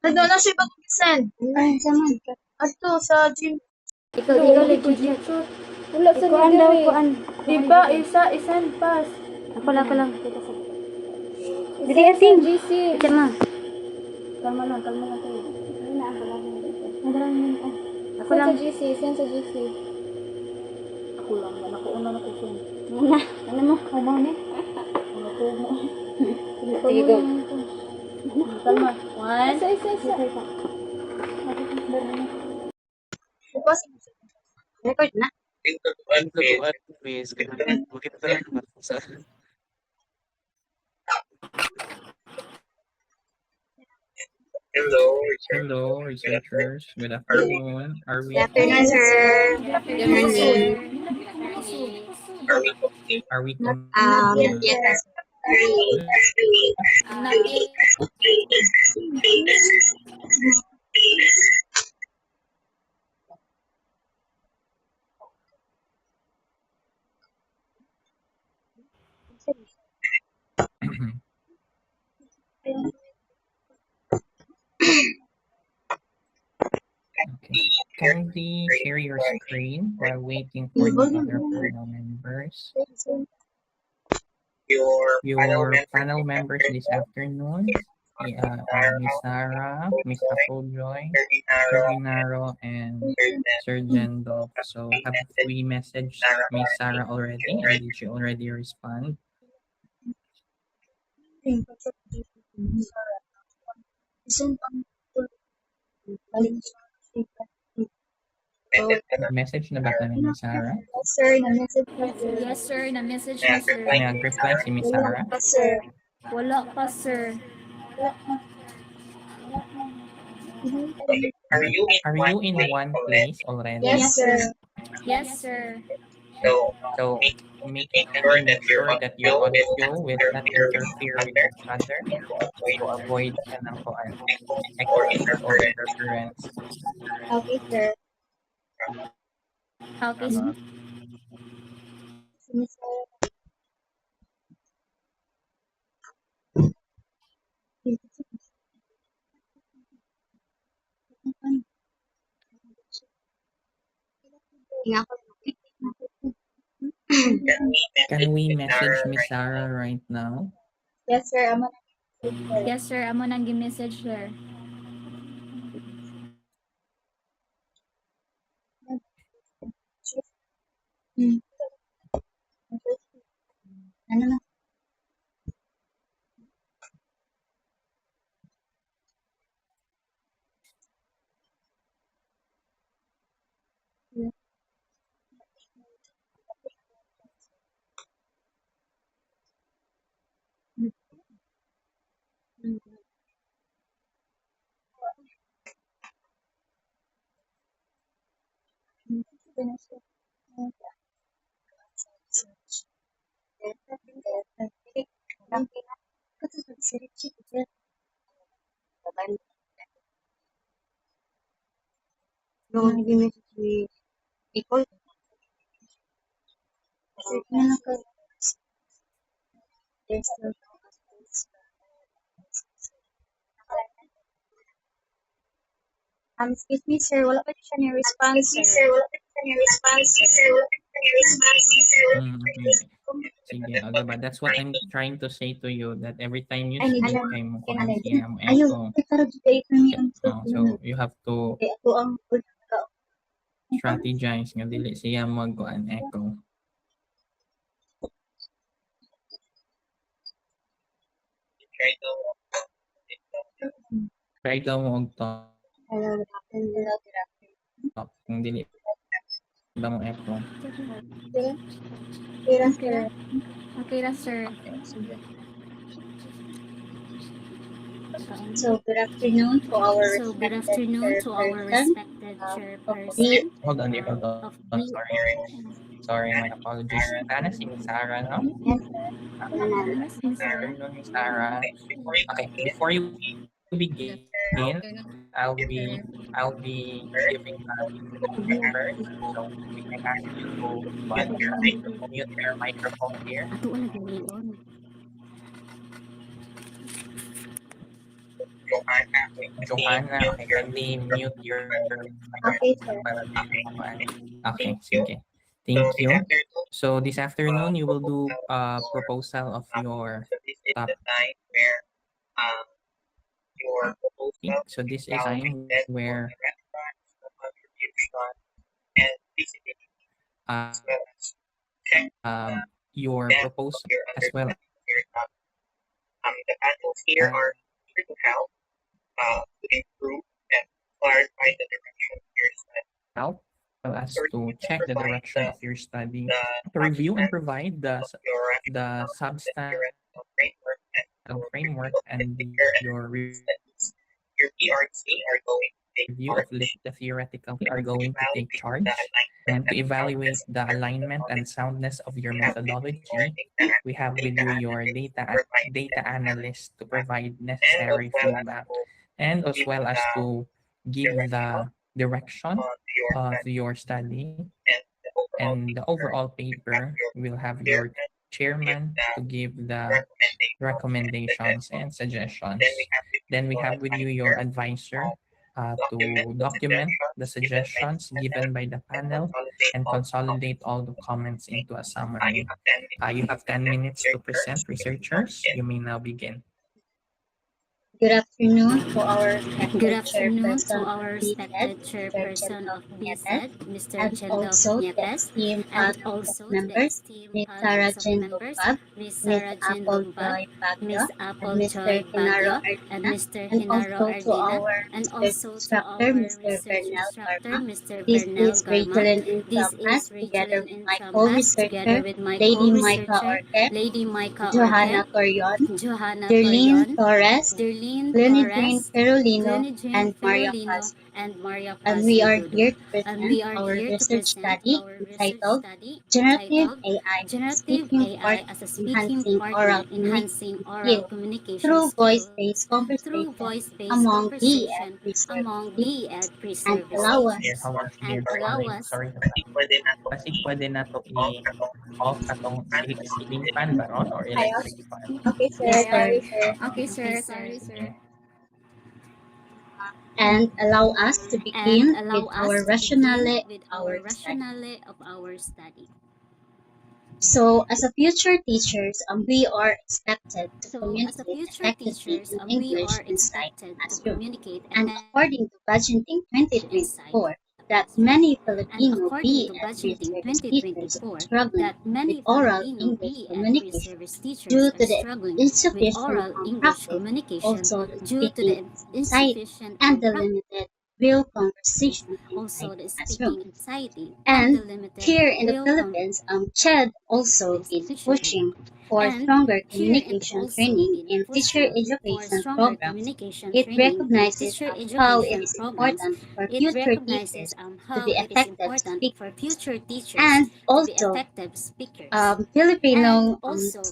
Nandun na siya pag-send. Ay, saman. Ato sa gym. Ikaw legit. Wala sa Kuan daw, nila kuan. Diba, isa-isan pass. Ako lang. Isa Dili ating. GC. Ito ma. Kalma lang tayo. Ay, na ako lang. Madalang yun. Ako Saan lang. sa GC? Saan sa GC? Ako lang. Nakuuna na ko siya. Muna. Ano mo? Umaw ni. Nakuuna. Sige, go. Kalma. One. Isa. Record na. Hello, researchers. Good afternoon. Are we Good afternoon, sir. Good morning. are we Yes. Okay. Kindly share your screen while waiting for the other panel members. Your panel members this afternoon, Miss Sarah, Miss Applejoy, Ferdinaro, and Sir Jendolf. So have we messaged Miss Sarah already, and did she already respond? Message na ba tayo ni Miss Sarah? Yes, sir. Na-message na, sir. Nag-reply si Miss Sarah? Wala pa, sir. Are you in one place already? Yes, sir. Yes, sir. So make sure that your audio will not interfere with each other to avoid echoing or interference. Okay, sir. Okay, sir. Can we message Miss Sarah right now? Yes, sir. Yes, sir. Amo nang gi-message, sir. Ano na? No, hindi si Nicole. Excuse me, sir. Wala pa siya ni-response, sir. Okay. Sige, diba? That's what I'm trying to say to you, that every time you Ay, speak, ano? kayo mo ko Ayun, siya mo ayun. echo. Pero dito ang So you have to ako ang strategize nga dili siya mag-an echo. Try daw mo og talk kung dili ba mo echo. Okay ra, sir. So, good afternoon to our respected chairperson. Hold on. Sorry, my apologies. Sana si Miss Sarah, no? Yes, Miss Sarah. Afternoon, Miss Sarah. Okay, before you begin, I'll be giving first. So we can ask you to mute your microphone here. Ato na gani on. Johanna, okay, kindly mute your Okay, sir. Okay, sige. Thank you. So this afternoon, you will do a proposal of your topic. So this is time where uh, your proposal as well help us to check the direction of your study, to review and provide the substance framework and your review of the theoretical. We are going to take charge and to evaluate the alignment and soundness of your methodology. We have with you your data analyst to provide necessary feedback and as well as to give the direction of your study and the overall paper. Will have your chairman to give the recommendations and suggestions. Then we have with you your advisor to document the suggestions given by the panel and consolidate all the comments into a summary. You have 10 minutes to present, researchers. You may now begin. Good afternoon to our Good respected afternoon to chairperson our of respected BSED, chairperson Mr. of Nieves, BSED, Mr. and Chendov also the Nieves, esteemed and panel of also the members, esteemed Ms. Sarah panelists of Jean members, Lugbag, Ms. Ms. Sarah Jean Apple Lugbag, Joy Baguio, Ms. and Apple Mr. Joy Hinaro Baguio, and Ardina, Mr. and Hinaro also to Ardina, our and research also to instructor, our Mr. research Bernal instructor, Garma. Mr. This Bernal is Garma. Rachelin This Intramas, is together Rachel with my Intramas, together co-researcher, with my Lady Micah co-researcher, Orque, Lady Micah Johanna Orque, Corion, Johanna Darlene Corion, Torres, Darlene Lenny Jane Torres, Perolino, Lenny Jane and Maria Ferolino, Paz. and Maria And Paz we are Rebudo. here to And present we are our here to research present study our research entitled study Generative entitled AI, Generative Speaking AI Partner, as a speaking Enhancing partner Oral enhancing Communication oral Skills communication through skills voice-based through conversation voice-based among conversation BEd research among teachers. BEd And pre-service allow us teachers. And allow us Sorry. Kasi pwede na to i-off katong ceiling fan ba ron or electric fan? Okay, sir. Yes, sir. Sorry, sir. Okay, sir. Sorry, sir. And allow us to And begin allow with us our to rationale begin of with our our study. rationale of our study. So, as a future teachers, we are expected to So, as a communicate future effectively teachers, in we English are inside expected to classroom. communicate And according to Budgeting inside 2024, that classroom. many And Filipino according to BEd Budgeting pre-service teachers 2024, are struggling that many with oral Filipino English BEd communication pre-service teachers due are to the struggling with insufficient oral English practice, communication also the due to speaking the anxiety, insufficient and the practice, limited real conversation also inside the the speaking classroom. anxiety, and the And limited here in the real Philippines, CHED also been pushing for and stronger here it communication also training been in teacher pushing for education stronger programs. communication It training in recognizes teacher how it education is programs. important for It future recognizes teachers to how be it is effective important for speakers. future teachers And to be also, effective speakers. And Filipino also,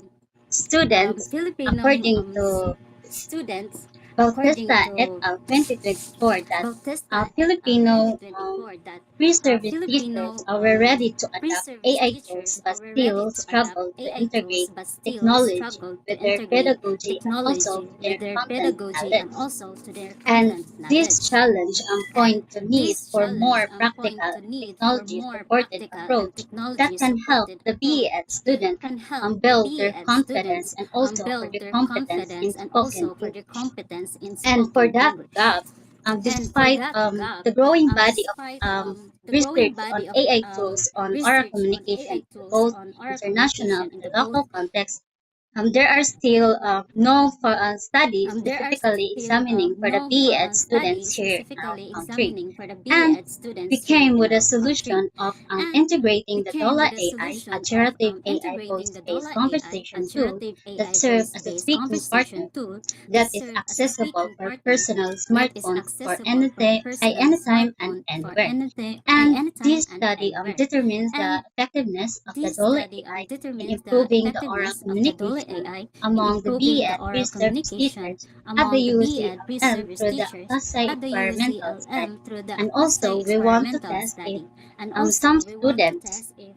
students, Filipino according to students, according Bautista et to al. 2024, that Bautista et al. Filipino 2024, that pre-service Filipino teachers are ready to adapt pre-service AI teachers tools but are ready still to adapt struggle to AI integrate tools but still technology struggle to with their integrate pedagogy and technology also with their their content pedagogy and knowledge. also to their And content this knowledge. challenge point to need This for challenge more point practical to and need for technology more supported practical and approach technology that can help supported the approach BEd student can help the build their BEd confidence students and also for build their their competence confidence in and spoken also for their English. competence in And for spoken that English. gap, And for despite that gap, the growing body of despite the growing research on body of AI tools on oral research on AI communication in tools both on oral international communication in and the both local context, there are still no studies there are specifically still examining for the no BEd studies students here in our specifically country. examining for the And BEd students we here came in with a our country. solution of And integrating we the came DOLA with a AI, a solution of generative AI integrating the voice-based DOLA AI, a conversation tool generative that AI serves as a voice-based speaking partner conversation tool that that is serves as a accessible speaking for partner personal that is smartphones for accessible for personal anytime and smartphone for anywhere. And anytime this and study anywhere. determines the And effectiveness of the this DOLA study AI in determines the improving the oral effectiveness of the DOLA communication AI in among the improving the BEd oral pre-service communication teachers at the among the BEd UCLM pre-service through the teachers ACASI at the experimental study. UCLM through the And ACASI also, we want to experimental test if study. And also, some we want to students test if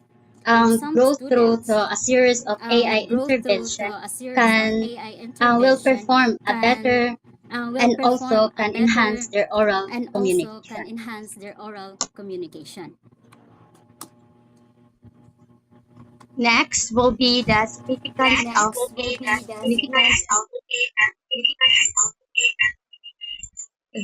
some go through students to a series of AI go through to intervention a series of can AI will intervention perform a can better will and also perform a can better enhance their oral and also can communication. enhance their oral communication. Next will be the significance of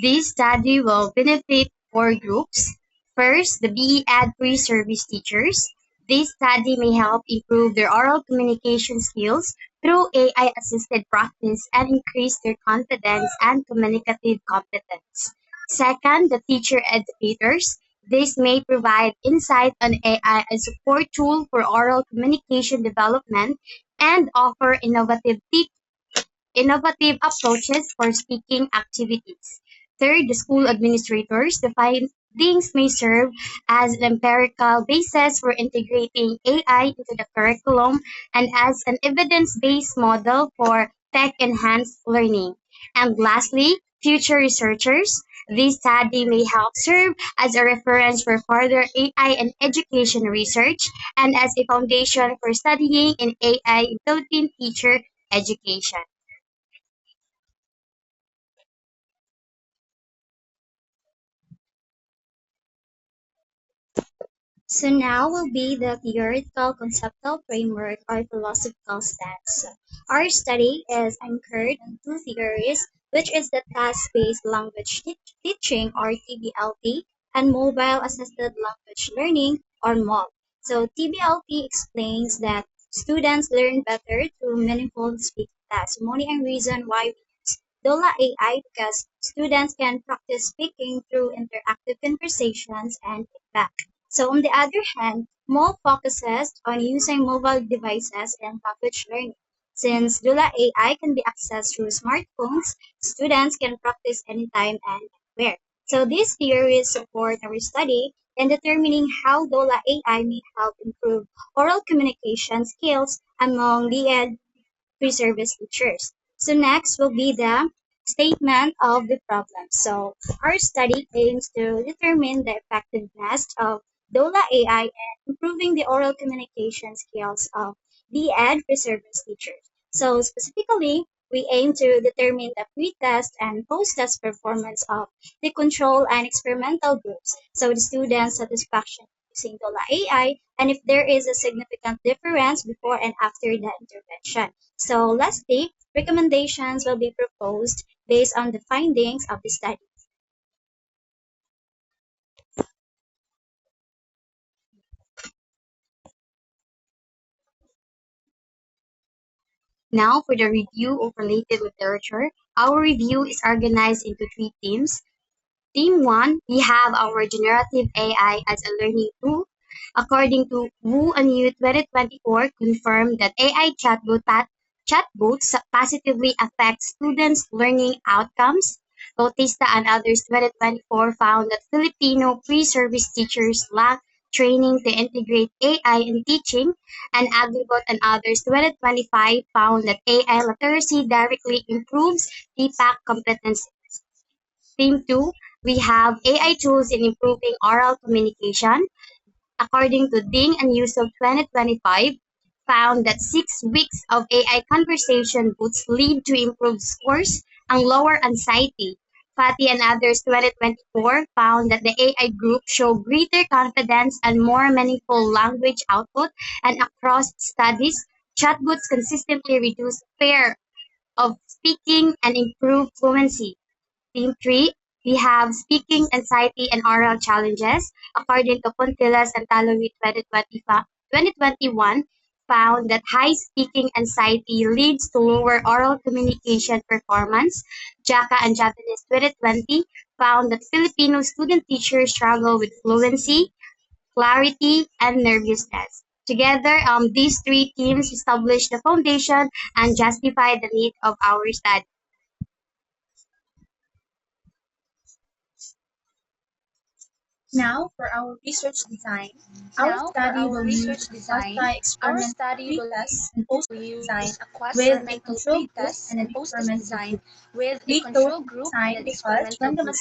this study will benefit four groups. First, the BE Ed pre-service teachers. This study may help improve their oral communication skills through AI-assisted practice and increase their confidence and communicative competence. Second, the teacher educators. This may provide insight on AI as a support tool for oral communication development and offer innovative approaches for speaking activities. Third, the school administrators. The findings may serve as an empirical basis for integrating AI into the curriculum and as an evidence-based model for tech-enhanced learning. And lastly, future researchers. This study may help serve as a reference for further AI and education research and as a foundation for studying in AI in Philippine teacher education. So now will be the theoretical conceptual framework or philosophical stance. Our study is anchored on two theories, which is the task-based language teaching or TBLT and mobile assisted language learning or MOL. So TBLT explains that students learn better through meaningful speaking tasks. Money and reason why we use Dola AI because students can practice speaking through interactive conversations and feedback. So on the other hand, more focuses on using mobile devices in language learning. Since Dula AI can be accessed through smartphones, students can practice anytime and anywhere. So these theories support our study in determining how Dula AI may help improve oral communication skills among the pre-service teachers. So next will be the statement of the problem. So our study aims to determine the effectiveness of DOLA AI in improving the oral communication skills of the ed pre-service teachers. So specifically, we aim to determine the pre-test and post-test performance of the control and experimental groups. So the student satisfaction using DOLA AI and if there is a significant difference before and after the intervention. So lastly, recommendations will be proposed based on the findings of the study. Now for the review of related literature. Our review is organized into three themes. Theme 1, we have our generative AI as a learning tool. According to Wu and Yu 2024, confirmed that AI chatbots positively affect students' learning outcomes. Bautista and others 2024 found that Filipino pre-service teachers lack training to integrate AI in teaching, and Agribot and others 2025 found that AI literacy directly improves TPAC competency. Theme 2, we have AI tools in improving oral communication. According to Ding and Yusuf 2025, found that 6 weeks of AI conversation boosts lead to improved scores and lower anxiety. Fatty and others 2024 found that the AI group show greater confidence and more meaningful language output, and across studies, chatbots consistently reduce fear of speaking and improve fluency. Team 3, we have speaking anxiety and oral challenges. According to Puntilas and Talowi 2021, found that high speaking anxiety leads to lower oral communication performance. Jaka and Japanese 2020 found that Filipino student teachers struggle with fluency, clarity, and nervousness. Together, these three teams establish the foundation and justify the need of our study. Now, for our research design, our study will use a quasi-experimental pretest and post design with a control group and an experimental group.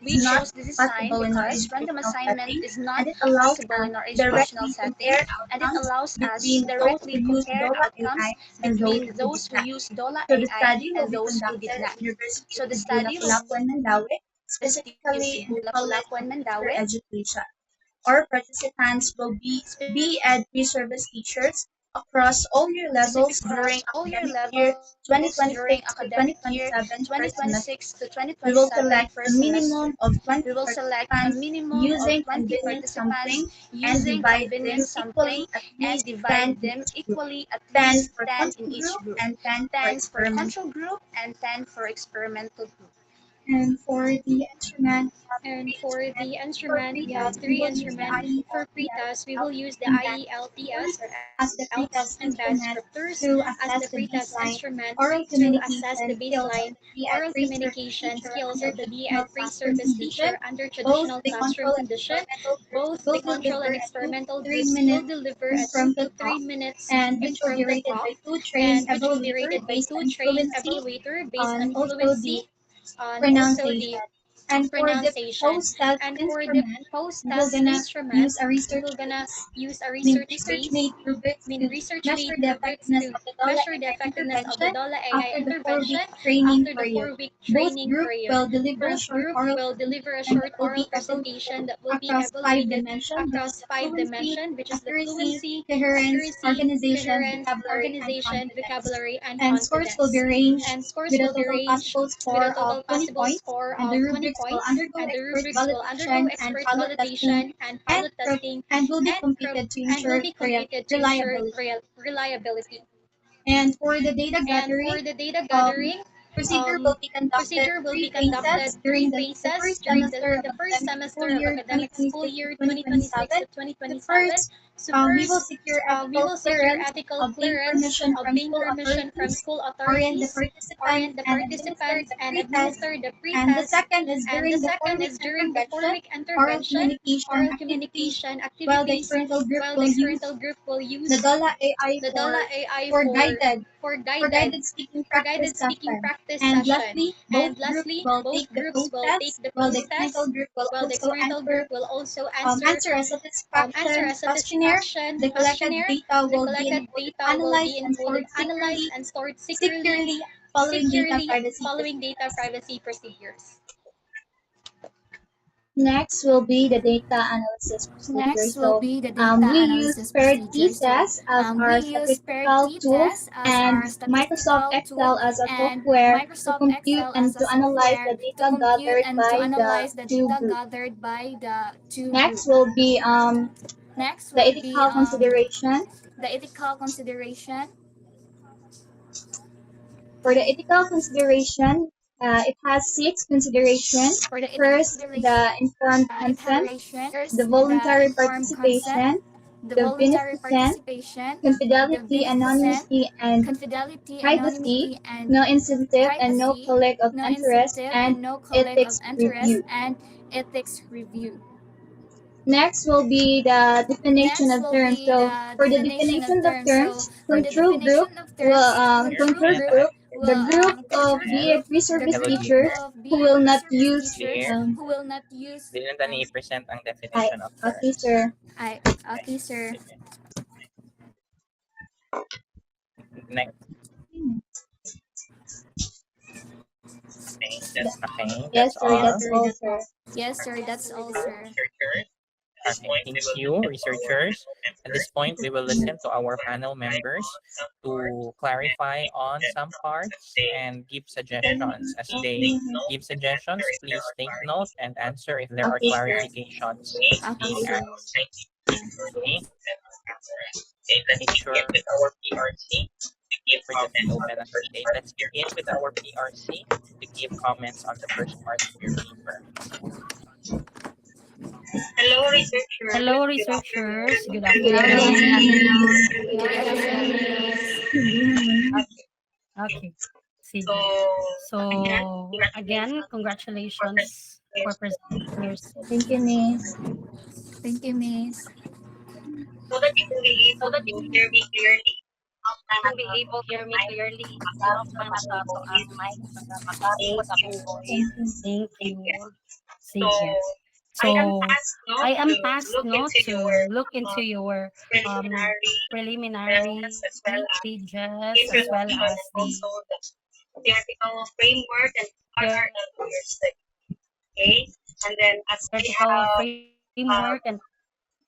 We chose this design because random assignment is not possible in our educational setting, and it allows us directly compare outcomes between those who use DOLA AI and those who did not. So the study will be conducted at University of Laguna, Palawan, Mandaue, specifically in the College of Teacher Education. Our participants will be ed pre-service teachers across all year levels during academic year 2026 to 2027 first semester. We will select a minimum of 20 participants using convenience sampling and divide them equally at least 10 in each group. 10 for control group and 10 for experimental. And for the instrument, And for the for instrument, we have pretest, we three will use the instruments. For IELTS pretest, we will use the and band IELTS or as the ALTS pretest and band instrument scriptors to as assess the the pretest baseline instrument oral to assess communication the skills of baseline the pre-ed oral pre-service communication teacher skills under of the traditional BEd classroom pre-service condition. teacher under Both traditional the classroom control and condition. experimental groups Both will the control deliver and a 2 to experimental 3 groups will minute deliver a 2 impromptu to 3 talk, minutes and which will be impromptu rated by talk, two trained and which will be evaluator rated by based 2 on trained fluency evaluator based and on also the fluency on also pronunciation. the And for the pronunciation. post-test And for the instrument, we will post-test gonna instrument, use a we research will gonna base. use a I mean, research base, research-made rubrics to research measure made the rubrics effectiveness to of the DOLA measure the AI effectiveness of the intervention DOLA AI after the 4-week intervention training after the period. 4-week Both training groups period. will deliver a Both short group oral will deliver a presentation that short will oral be evaluated presentation that will be across 5 evaluated dimensions, which is across the five fluency, dimensions, which is the accuracy, fluency, coherence, accuracy, organization, coherence, vocabulary, and organization, confidence. vocabulary, and And scores will be confidence. ranged And scores with a will be total ranged possible with a score of total 20 possible points, score and the of 20 rubrics will points, undergo and the expert rubrics will undergo validation and expert pilot testing validation and and, pilot testing and will be and, completed to and will ensure be completed to ensure reliability. reliability. And for the data And gathering, for the data um, gathering, procedure will be conducted procedure will be three conducted phases three during the phases first during semester of the first academic school semester of year academic school 2026 to year 2026 to 2027. So 2027. first, So we will first, secure we ethical will secure clearance, ethical obtain clearance, permission from obtain school permission from authorities, school orient the authorities, participants, orient the and administer participants, the and pre-test. administer the And the pre-test. second is And the during the second 4-week is during the intervention, 4-week oral intervention, communication oral activities, communication while the activities, experimental group while the will use experimental group will the use DOLA AI the DOLA AI for guided for for guided guided speaking for practice guided speaking session. practice And session. lastly, both And groups lastly, will both take the groups will take post-test, the while the post experimental test, group will while the also experimental group will also answer a answer satisfaction a questionnaire. satisfaction The collected questionnaire. data The will be collected encoded, data will analyzed, be and encoded, stored analyzed, and stored securely following data privacy following data procedures. privacy procedures. Next will be the data analysis procedure. Next will So be the data we use analysis paired procedure. So t-test as we our use paired statistical tool t-test as and our Microsoft statistical Excel tool as a and software to Microsoft compute Excel and as a to analyze software the to data compute gathered and to by the analyze the two data groups. gathered by the two Next groups. will be Next the will be ethical consideration. the ethical consideration. For the ethical consideration, it has 6 considerations. For the ethical First, consideration, the informed it consent, has first the the voluntary informed consent, participation, the the voluntary beneficent, participation, the confidentiality, beneficent, anonymity, and confidentiality, privacy, anonymity, and no incentive and no privacy, conflict of no interest, incentive and and no conflict of ethics interest, review. and ethics review. Next will be the definition Next of will terms. be So the for the definition of definition of terms. So terms, for the control group definition of terms, control group, the group of control BA group, the pre-service Hello, group teachers dear. of who BA will not pre-service use teachers Dear, who will not use dili na i-present ang I definition of okay terms. sir. I okay sir. Sige. Next. Okay, Yes that's sir, all. that's all sir. Yes sir, that's all sir. Okay, thank you, researchers. At this point, we will listen to our panel members to clarify on some parts and give suggestions. As they give suggestions, please take note and answer if there are Okay sir. clarifications Okay being sir. asked. Okay, make sure for just open as state. Let's begin with our PRC to give comments on the first part of your paper. Hello, researcher. Hello, researchers. Good Good afternoon. afternoon. Good afternoon. Okay. Sige. So, again, congratulations for presenting yourself. Thank you, Miss. Thank you, Miss. So that you will be able to hear me clearly. Kung be able to hear me clearly, off na to ang mic para makapos akong voice. Thank you. Sige. So, I am tasked no, to look into your preliminary pages as well as the theoretical framework and RRL for your study. Okay? And then as we theoretical have framework and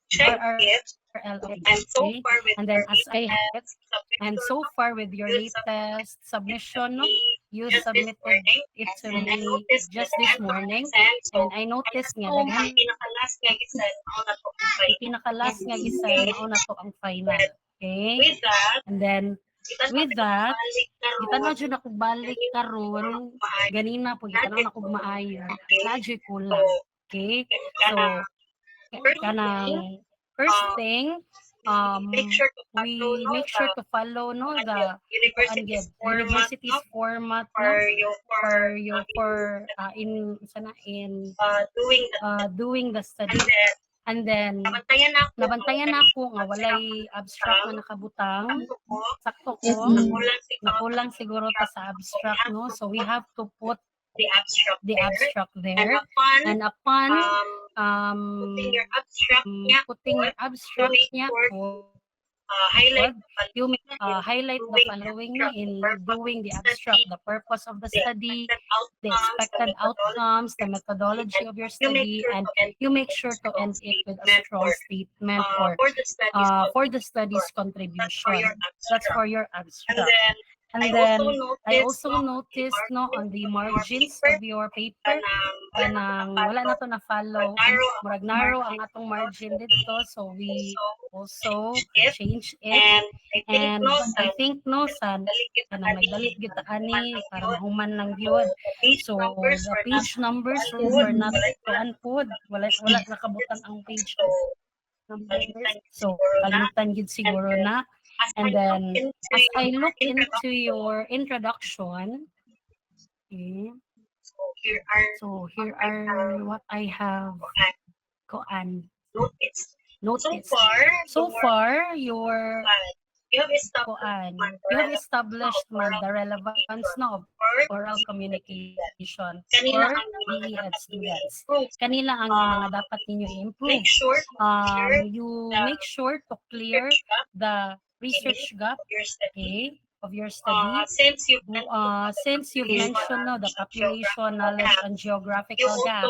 checked it, RRL, and so okay? far with And then your as I have it, submission, and so far with your latest submission, no, you just this submitted morning, it to and I me noticed just that this I'm morning, consent, so and I noticed nga ang daghan pinaka-last nga gisan mao na to ang final. pinakalas nga gisan mao na to ang final. Okay? With that, And then with that, gitanaw balik jud ako balik karon ganina po gitanaw na kog maayo. Na jud kulang. Okay? So kanang first thing make sure to we make sure to follow no the university's university's format no for in sana in doing the study, and then nabantayan ako nga walay abstract na nakabutang sakto ko nakulang siguro ta sa abstract no, so we have to put the abstract there, and upon putting your abstract niya po you may highlight the following no, in doing the abstract: the purpose of the study, the expected outcomes, the methodology of your study, and you make sure to end it with a strong statement for the study's contribution. That's for your abstract. And then I also noticed no on the margins of your paper kanang wala na to na follow, murag narrow ang atong margin dito, so we also change it. And I think no san kanang nagdalit gyud ta ani para mahuman lang gyud, so the page numbers were not kuan pod, wala nakabutang ang page numbers, so kalimutan gyud siguro na. And then as I look into your introduction, okay, so here are what I have noticed. So far your you have established man the relevance no, of oral communication for DEED students. Kanila ang mga dapat ninyo i-improve. You make sure to clear the research gap, okay, of your study. Since you've mentioned no, the population, knowledge, and geographical gaps,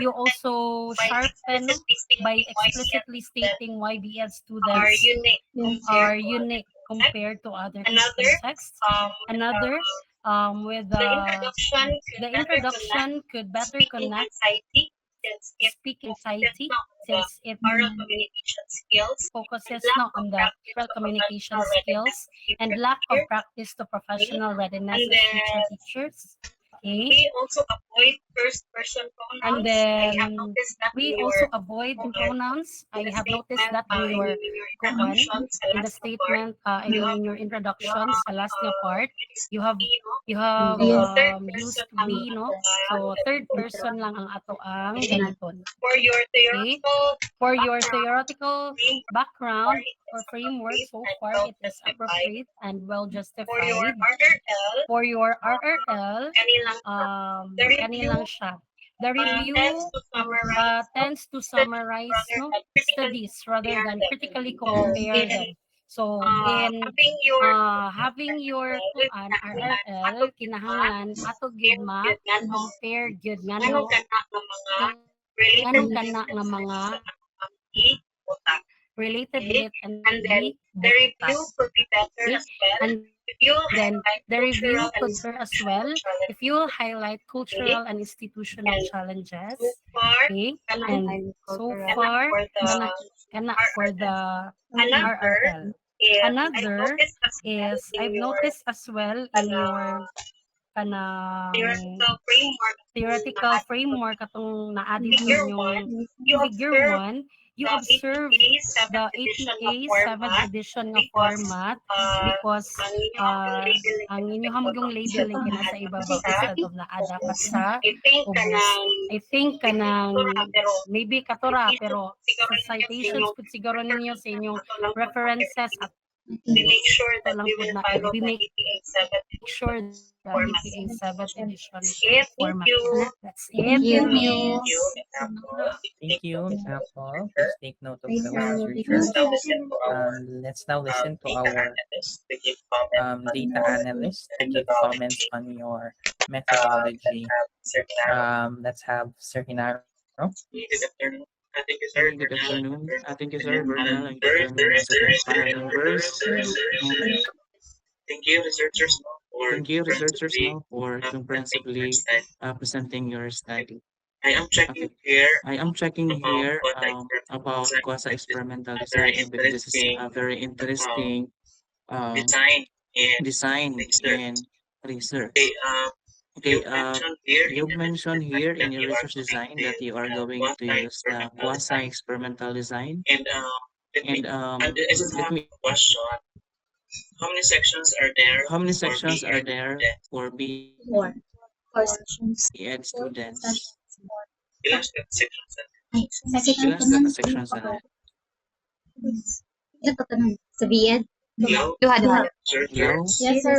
you also sharpen no, by explicitly stating why DED students are unique compared to other contexts. Another, with the introduction could better connect speak anxiety, since it focuses no, on the oral communication skills and lack of practice to professional readiness of teachers. Okay. We also avoid first-person pronouns. And then we also avoid pronouns. I have noticed that in your in the statement, in your introductions, the last part, you have used we, no? So third person lang ang ato ang gamiton. Okay? For your theoretical background or framework, so far it is appropriate and well justified. For your RRL, kanilang siya. The review tends to summarize no, studies rather than critically compare them. So in having your RRL, kinahanglan ato gyud compare gyud nga no, anong kana nga mga related with and then the review could be better as well. And then the review could be as well if you highlight cultural and institutional challenges. Okay, and so far kana for the RRL. Another is I've noticed as well in your kanang theoretical framework katong naa dito yung figure 1, you observe the ATA 7th edition nga format because ang inyong hamgong labeling kina sa ibabaw instead of naa dapat sa ubos. I think kanang maybe katura pero sa citations pud siguro ninyo sa inyong references at make sure ito that lang we pud will na follow the make ATA 7th sure the format. ATA 7th edition Thank format. you. That's it. Thank you. Thank you, Ms. Apple. Please take note of those researchers. Let's now listen to our data analyst to give comments on your methodology. Let's have Sir Hinaro. Thank you, sir. Good afternoon. Thank you, sir, Bernal, and good afternoon, panel members. Thank you, researchers, now for comprehensively presenting your study. I am checking here I am checking here about quasi quasi-experimental very design. This is a very interesting design and design research. and research. Okay, you mentioned here in your research design that you are going to use the quasi-experimental design. And I just let have me a question. How many sections are there? For B Four sections. Ed students? Ilang sections? Ilan ka sections na? Ito pa nun. Sa BEd? Hello? Duha. Hello? Yes, sir.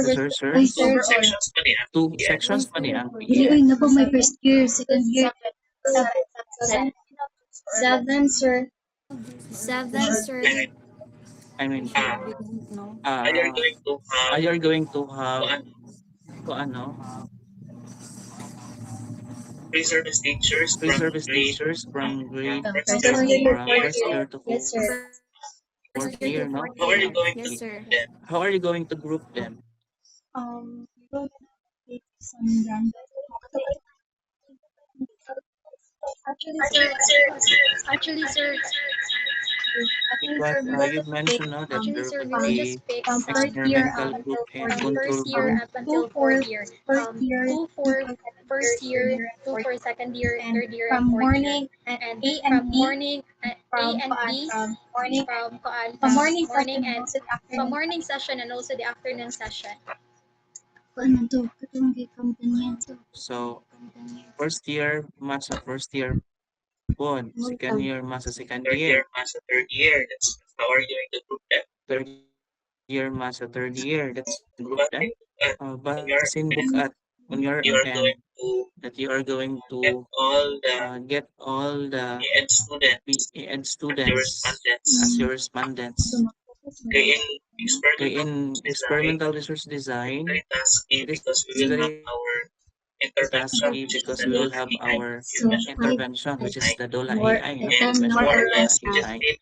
Researchers? Sections pa niya. 2 sections pa ni ang Hindi, BEd. na po may first year, second year. Seven, sir. Seven, sir. I mean, No. You're going to have ano? pre-service teachers from grade First from year. first year to Yes, sir. fourth year, no? How are you going Yes, to sir. How are you going to group them? Actually, sir, Because you mentioned now that actually, there sir, will we will be just pick first experimental group and control first year group. up until fourth year. Two for first year, two for second year, third year, and fourth year. And from morning, A and B, from morning session and also the afternoon session. So, first year, match sa first year pod. Second year, match sa second third year. year, mas third year? That's how are you going to group them? Third year, match sa third year. That's group But them. But your in book at on your you are end going to that you are going get to all the get all the ED students PEd your students respondents. as your respondents. Okay, Okay, in experimental research design, design, very tasky it is because we will have very our intervention, tasky because we will have our intervention, which is the DOLA AI, no? and We more or mentioned less DOLA we just AI. need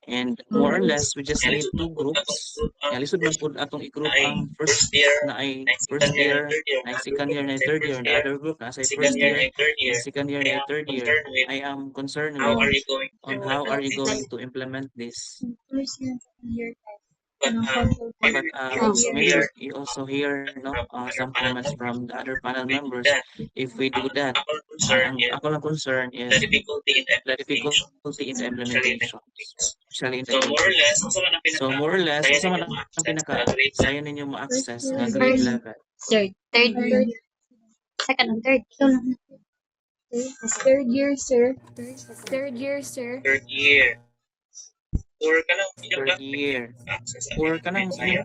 And more or less, we just need 2 groups. Lisod man po atong i-group ang first na ay first year, na ay second year, na ay third year. The other group na ay first year, third na year. ay second year, na ay third year. I am concerned How are with you going on how are you going to implement this. but But maybe you also hear some comments from the other panel members. If we do that, our concern is ako lang concern is the difficulty in the implementation. difficulty in the implementation, especially in the So more or less, kung saan man ang sayo ninyo ma-access na grade level. Third year. Second and third. Third year, sir. Third year, sir. Third year. Or ka lang, Third year. access Or kanang ensayo.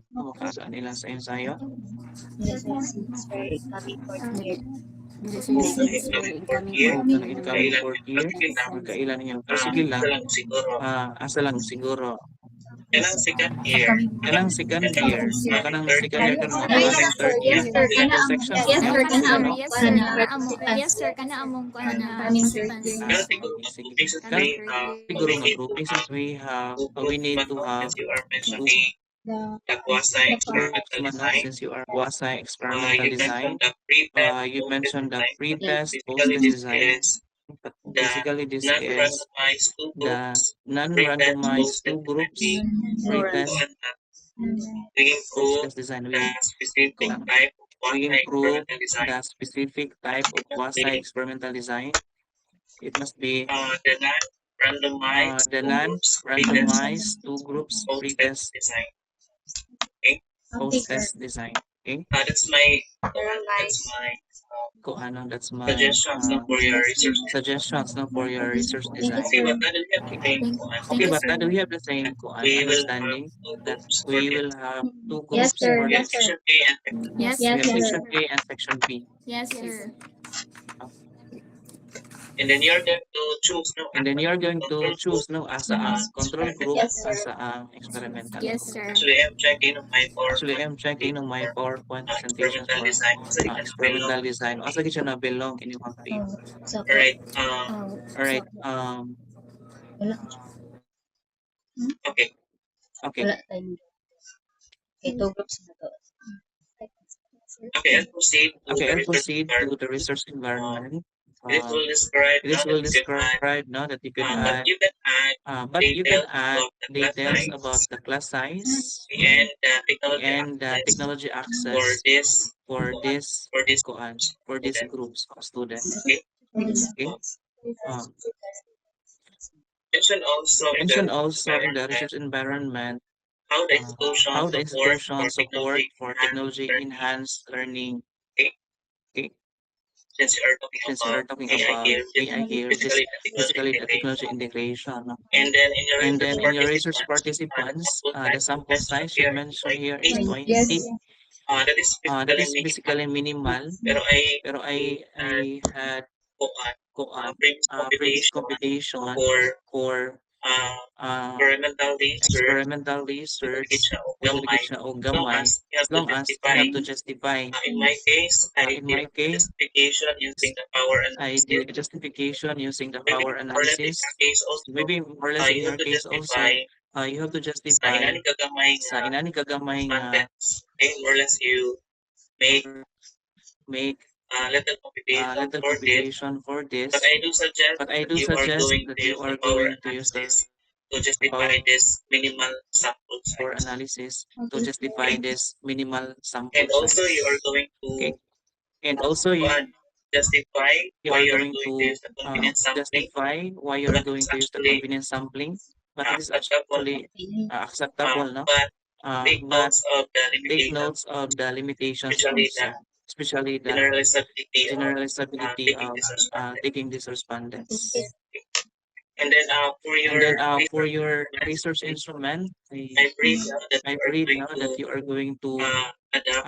makasa nila sa ensayo. This is incoming. Kanang incoming fourth year. Or kailan ninyo. Pero sige lang. Asa lang siguro. Kanang second year. Kanang second year. Kanang second year kanang third year. Yes, sir. Sections. Yes, sir. Yes, sir. Kana among ko na Sige. Basically, Siguro nga grouping since we need to have you are mentioning the quasi-experimental design. since you are quasi-experimental You design. mentioned the pre-test, You mentioned the pre-test, Basically, post-test this design. is But basically, this is non-randomized two the groups. non-randomized 2 groups pre-test, We improve post-test design. We the specific type of we improve the specific type of quasi-experimental design. It must be the non-randomized two groups pretest design. post-test design. Okay? That's my That's my suggestions for your research. suggestions for your research design. Okay, but that will have the same Okay, but sir. do we have the same We will understanding have that two groups we for will have two Yes, groups sir. for Yes, this? sir. Yes, We have sir. section A and section B. Yes, sir. and then you're going to choose And then you're going to choose as a control group, Yes, sir. as a experimental Yes, group. sir. Actually, I'm checking on my Actually, I'm checking on my PowerPoint presentation experimental for design. experimental design. Asa gid siya na belong in yung page. Alright, Alright, okay. okay. Okay, I'll proceed to Okay, the I'll research proceed to environment. the research environment. This will describe This will now that you can add, describe now that you can but add, you can add but you can details add about the class details size about the class size and the technology and access technology access for this for these student. groups of students. Okay. Okay. Mention Also in the environment research environment how the how institution the support institution for support technology for enhanced technology learning. enhanced learning. Okay. Okay. Since you are talking Since we about are talking AI about here, AI here, which is basically the the technology integration. integration. And then in your And research then in your research participants, participants, the sample size you mentioned here is 20. That is That is basically basically minimal. minimal. Pero Pero had I had previous previous computation computation for experimental research experimental with research siya o with gamay. siya o As long gamay, as you as have to long as you justify. have to justify. In my case, I In did my case, justification using the power I analysis. did justification using the Maybe power more or less in analysis. your case also, Maybe more or less in you your have to case justify also, you have to sa justify inani kagamay sa inani kagamay nga contents. Okay, more or less you make make little computation little for this. computation for this. But I do suggest But I that do you are suggest going that to you use the are power going to use the analysis to justify power this minimal sample size. analysis to justify this minimal sample And also size. you are going to Okay. And also you justify why are you are going going to to use the convenience sampling. justify why you are But going it's to use the actually convenience sampling. But it is acceptable. actually acceptable, no? But take But notes of the take limitations, notes of the limitations especially the also, especially the generalizability of generalizability taking of this respondent. taking these respondents. And then for And your then for research your instruments, research instrument, I've read that you I've are read going now to that you are going to adapt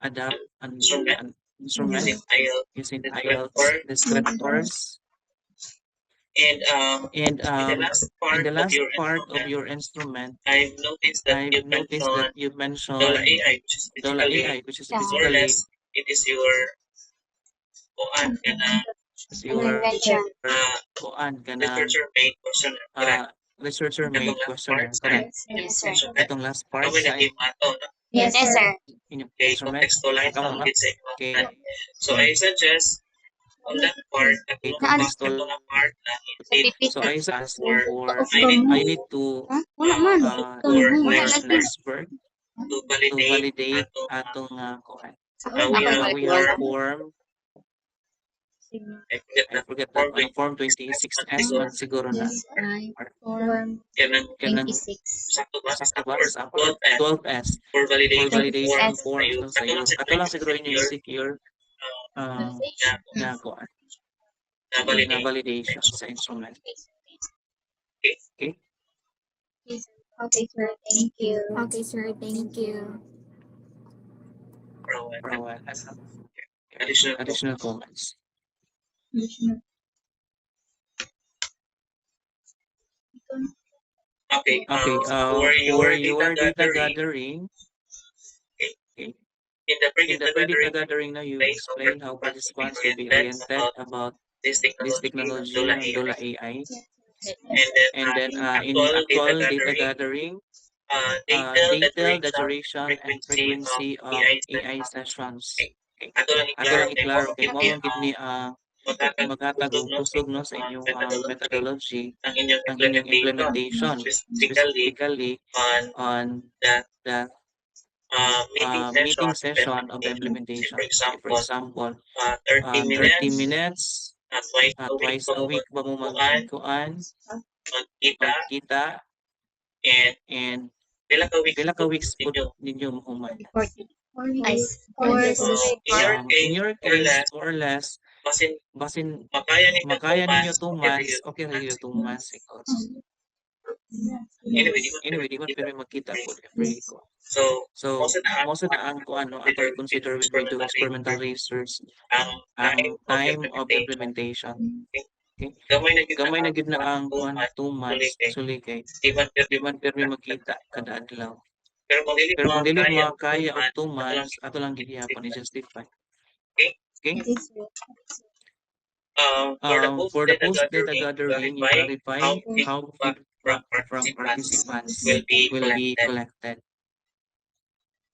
adapt instrument an instrument using IELTS using IELTS descriptor. descriptors. And And in the last in part the of last your part of instrument, your instrument, I've noticed that you I've noticed that mentioned you Dola mentioned AI, which is Dola basically AI, which is Yeah. more or basically less it is your kuan your Invention. kanang literature made questionnaire. Correct. researcher made Katong last questionnaire. part, Correct. Yes, sir. Itong last part Kaway sa naging mato, no? Yes, sir. inyong Okay, instrument. contextualize Ikaw ang na. kids sa Okay. So I suggest on that part, katong Contextual. part na it So I asked for for I I need to Wala man. do for an expert to to validate validate atong atong kuan. how We have form, I forget I the forget form that form 26S man siguro na. Kanang sakto ba sakto ba? or Sa 12 12S for for validation validation form forms no sa iyo. Ato lang siguro inyong secure secure na kuan na na validate. validation sa instrument. Okay? Okay, sir. Thank you. Okay, sir. Thank you. Rowan, Additional additional comments. Okay, Okay, for for your your data data gathering, gathering, okay, in the in the pre-data gathering now you explain how participants will be oriented about this this technology, technology, Dola Dola AI. And then And then in actual actual data data gathering, gathering, detail the detail the duration and frequency of AI sessions. Okay. Ato lang i-klaro kay mo man gid ni maghatag og kusog no sa inyong methodology ang inyong ang inyong implementation, implementation specifically specifically on on the the meeting session of the implementation. Say, for example, 30 minutes twice a week ba mo magkuan, magkita, and pila ka weeks pud ninyo mahuman. In your case, more or less, basin makaya ninyo 2 months, okay na ninyo 2 months siguro. Anyway, di ba pero magkita po every ko. So, most of the ang ano ato consider when we do experimental research ang time of implementation. Okay? Gamay na gid na ang 2 months actually kay di man pero magkita kada adlaw. Pero kung dili makaya og 2 months, ato lang gid yapon i-justify. Okay? For the post-data gathering, you clarify how feedback from participants will be collected.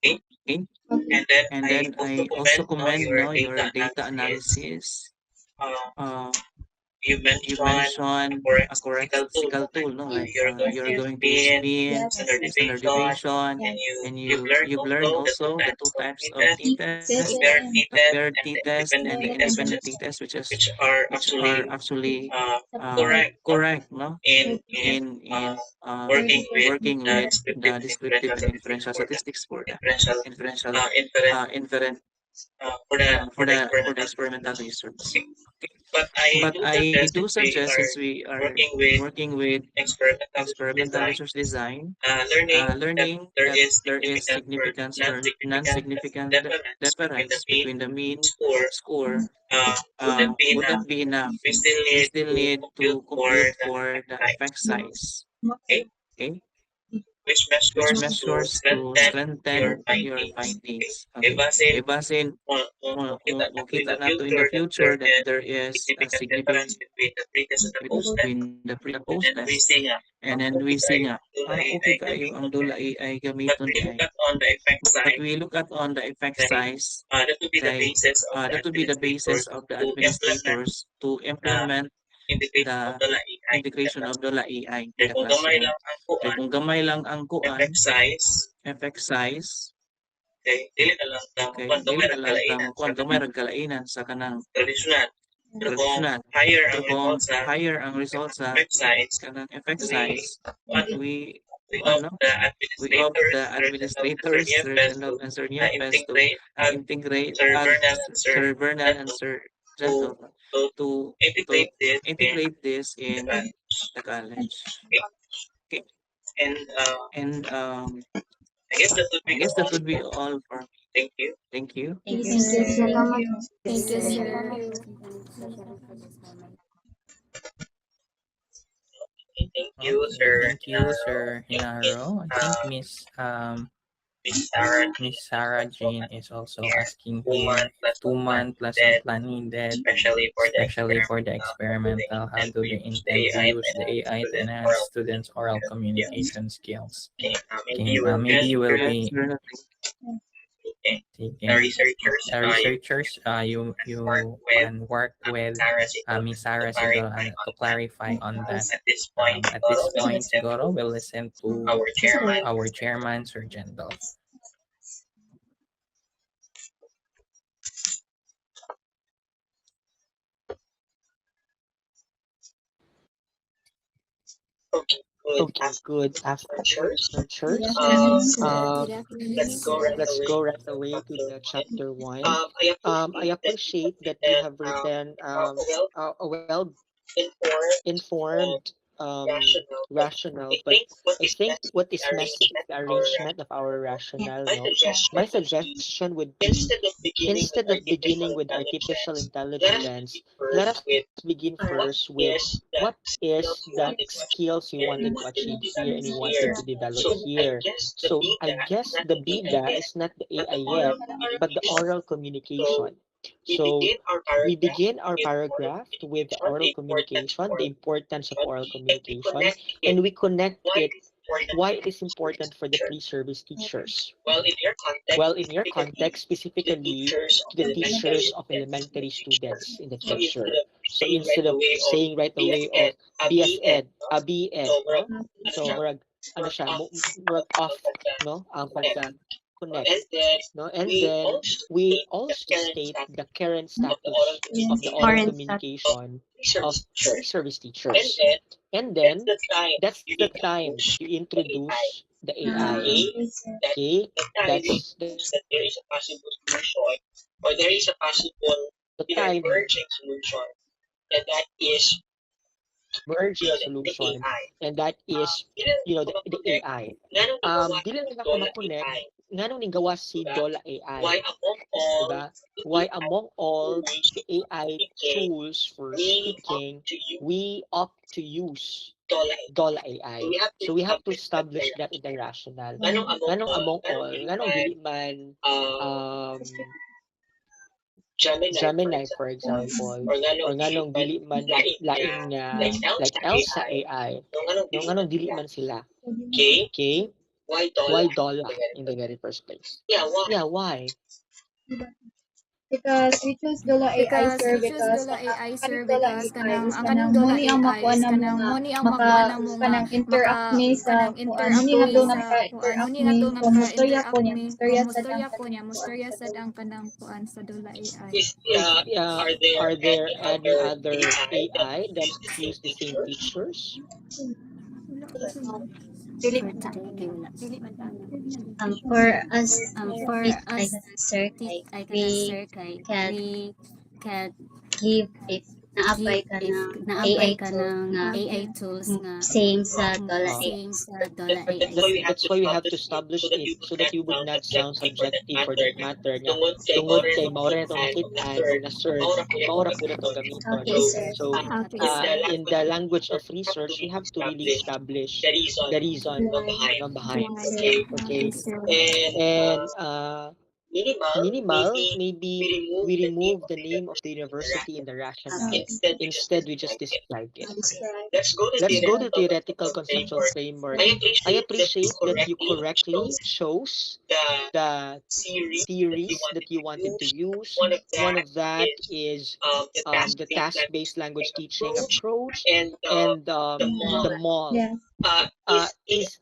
Okay? And then I also commend your data analysis. You mentioned a correct statistical tool, no? Like you're going to use mean, standard deviation, and you've learned also the 2 types of t-test, the paired t-test and the independent t-test, which are actually correct, no? In working with the descriptive and inferential statistics for the inferent for the experimental research. But I do suggest, since we are working with experimental research design, learning that there is significant or non-significant difference between the mean score wouldn't be enough. We still need to compute for the effect size. Okay? Which measures to strengthen your findings. Okay. Basin makita nato in the future that there is a significant between the pre and post test. And then we see nga, okay kayo ang dula ay gamiton di ay. But we look at on the effect size, that would be the basis of the administrators to implement the integration of DOLA AI in the classroom. Kaya kung gamay lang ang kuan, effect size, okay, dili na lang tamo kuan gamay ra kalainan sa kanang traditional. Pero kung higher ang results sa kanang effect size, we hope the administrators, Sir Niapes, to integrate Sir Bernal and Sir Jento to integrate this in the college. Okay. And I guess that would be all for me. Thank you. Thank you, sir. Thank you, Sir Hinaro. I think Miss Sarah Jane is also asking here 2-month lesson plan needed, especially for the experimental. How do they intend to use the AI to enhance students' oral communication skills? Okay, maybe you will be researchers. You can work with Miss Sarah siguro to clarify on that. At this point, siguro we'll listen to our chairman, Sir Jendo. Okay, good afternoon, church. Let's go right away to the chapter 1. I appreciate that you have written a well-informed, rationale, but I think what is missing is the arrangement of our rationale. No? My suggestion would be, instead of beginning with artificial intelligence, let us begin first with what is the skills we wanted to achieve here and we wanted to develop here. So I guess the BIDA is not the AI yet, but the oral communication. So we begin our paragraph with the oral communication, the importance of oral communication, and we connect it why it is important for the pre-service teachers. Well, in your context, specifically to the teachers of elementary students in the future. So instead of saying right away of BS Ed, BEd, no? So murag ano siya, murag off, no? Ang connect, no? And then we also state the current status of the oral Current communication of pre-service teachers. And then that's the time you introduce the AI. Okay, that's the time merging solution, and that is, the AI. Dili na ako makonect nganong ning gawa si Dola AI, diba? Why among all the AI tools for speaking, we opt to use Dola AI. So we have to establish that in the rational. Nganong among all, nganong dili man Gemini, for example, or nganong dili man lain nga like Elsa AI, no, nganong dili man sila. Okay? Why Dola in the very first place? Yeah, why? Because we choose Dula AI, sir, because kanang Dula AI is kanang muni ang makuha na mo nga kanang interact me sa kuan muni nga doon interact me kung mustorya ko niya mustorya sad ang kanang kuan sa Dula AI. Are there any other AI that use the same features? For us, sir, we can give if na-apply ka ng AI tools nga same sa Dola AI. That's why we have to establish it so that you would not sound subjective for that matter nga tungod kay mao ra itong nakit-an na search mao ra pud itong gamiton. So in the language of research, we have to really establish the reason behind. Okay, and minimal, maybe we remove the name of the university in the rationale. Instead, we just describe it. Let's go to theoretical conceptual framework. I appreciate that you correctly chose the theories that you wanted to use. One of that is the task-based language teaching approach and the MAL. Is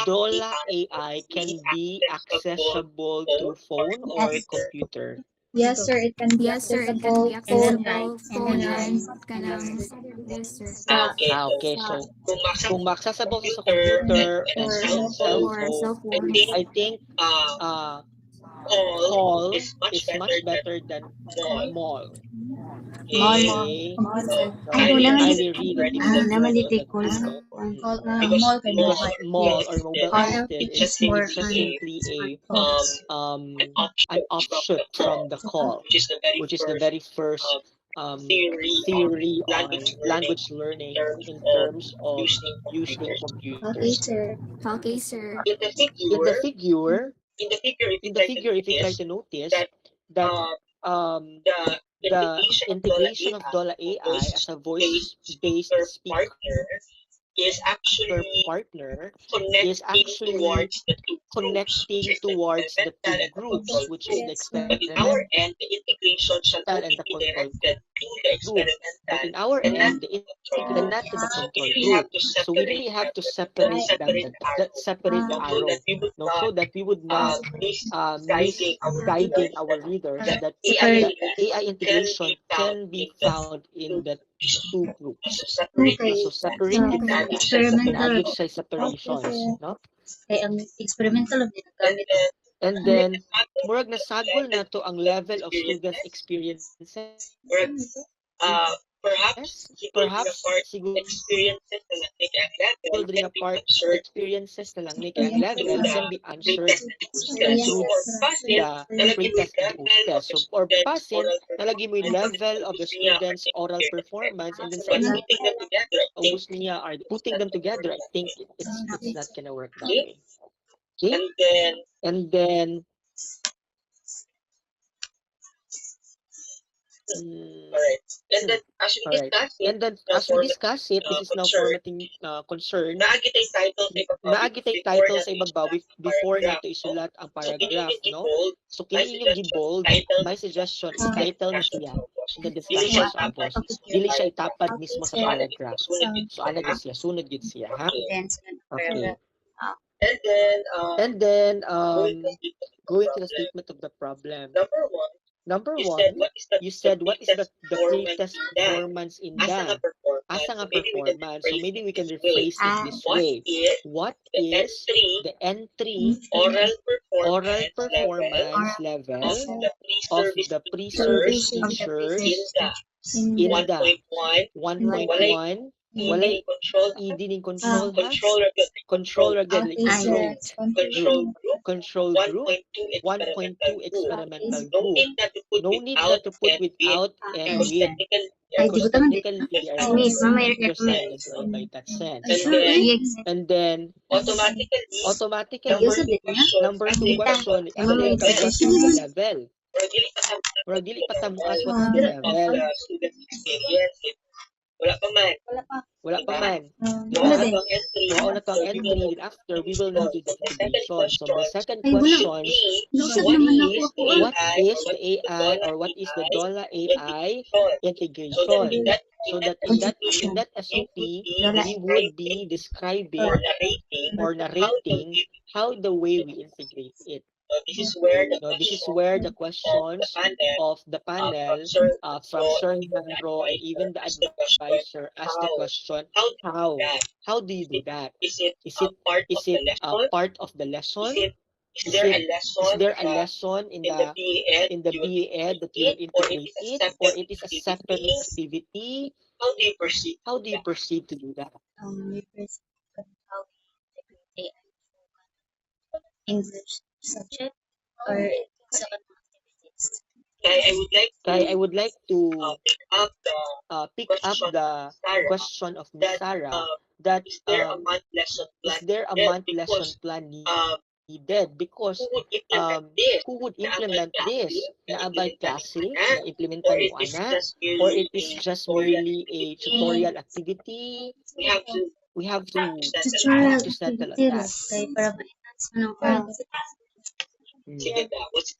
Dola AI can be accessible through phone or computer? Yes, sir, it can be accessible phone Phone kanang yes sir. Okay. So kung accessible sa computer and cell phone, I think call is much better than mall. Okay. naman dito calls. Because mall or mobile assistant is just simply an offshoot from the call, which is the very first theory on language learning in terms of using computers. Okay, sir. In the figure, if you try to notice that the integration of Dola AI as a voice-based speaker partner is actually connecting towards the two groups, which is the experimental and the control group. But in our end, the not to the control group. So we really have to separate separate the arrow, no, so that we would not misguiding our readers that the AI integration can be found in the two groups. So separate the experimental separations, no? Experimental and then murag nasagol na to ang level of students' experiences. Perhaps siguro during a part experiences na lang make ang level can be answered through the pre-test and post-test. So for passing, nalagay mo yung level of the students' oral performance, and then sa ubos niya are putting them together. I think it's not gonna work that way. Okay, and then And then as we discuss it, this is now formatting concern. Naagitay title sa ibabaw before nato isulat ang paragraph, no? So kini inyong gibold, my suggestion is title na siya the discussion sa abos. Dili siya itapad mismo sa paragraph. So ana gid siya, sunod gid siya, ha? Okay. And then going to the statement of the problem. Number one, you said what is the pretest performance in the asa nga performance. So maybe we can rephrase it this way. What is the entry oral performance level of the pre-service teachers in the 1.1 walay ED ning control ha? Control again, like control group, 1.2 experimental group. No need na to put without and with, because technically they are interchangeable by that sense. And then automatically, number two question, update ka what is the level? Pero dili patamukas what is the level. Wala pa man. Diba? Mao na to ang entry, then after we will now do the integration. So my second question should be what is the AI or what is the DOLA AI integration? So that in that SOP we would be describing or narrating how the way we integrate it. No, this is where the questions of the panel from Sir Nandro and even the advisor ask the question, how do you do that? Is it part of the lesson? Is there a lesson in the BA that you will integrate it, or it is a separate activity? How do you proceed to do that? We present how we integrate AI English subject or second activities. I would like to pick up the question of Ms. Sarah that is there a month lesson plan needed? Because who would implement this? Naabay klase na implementan mo ana? Or it is just merely a tutorial activity? We have to settle on that. Sige daw, what's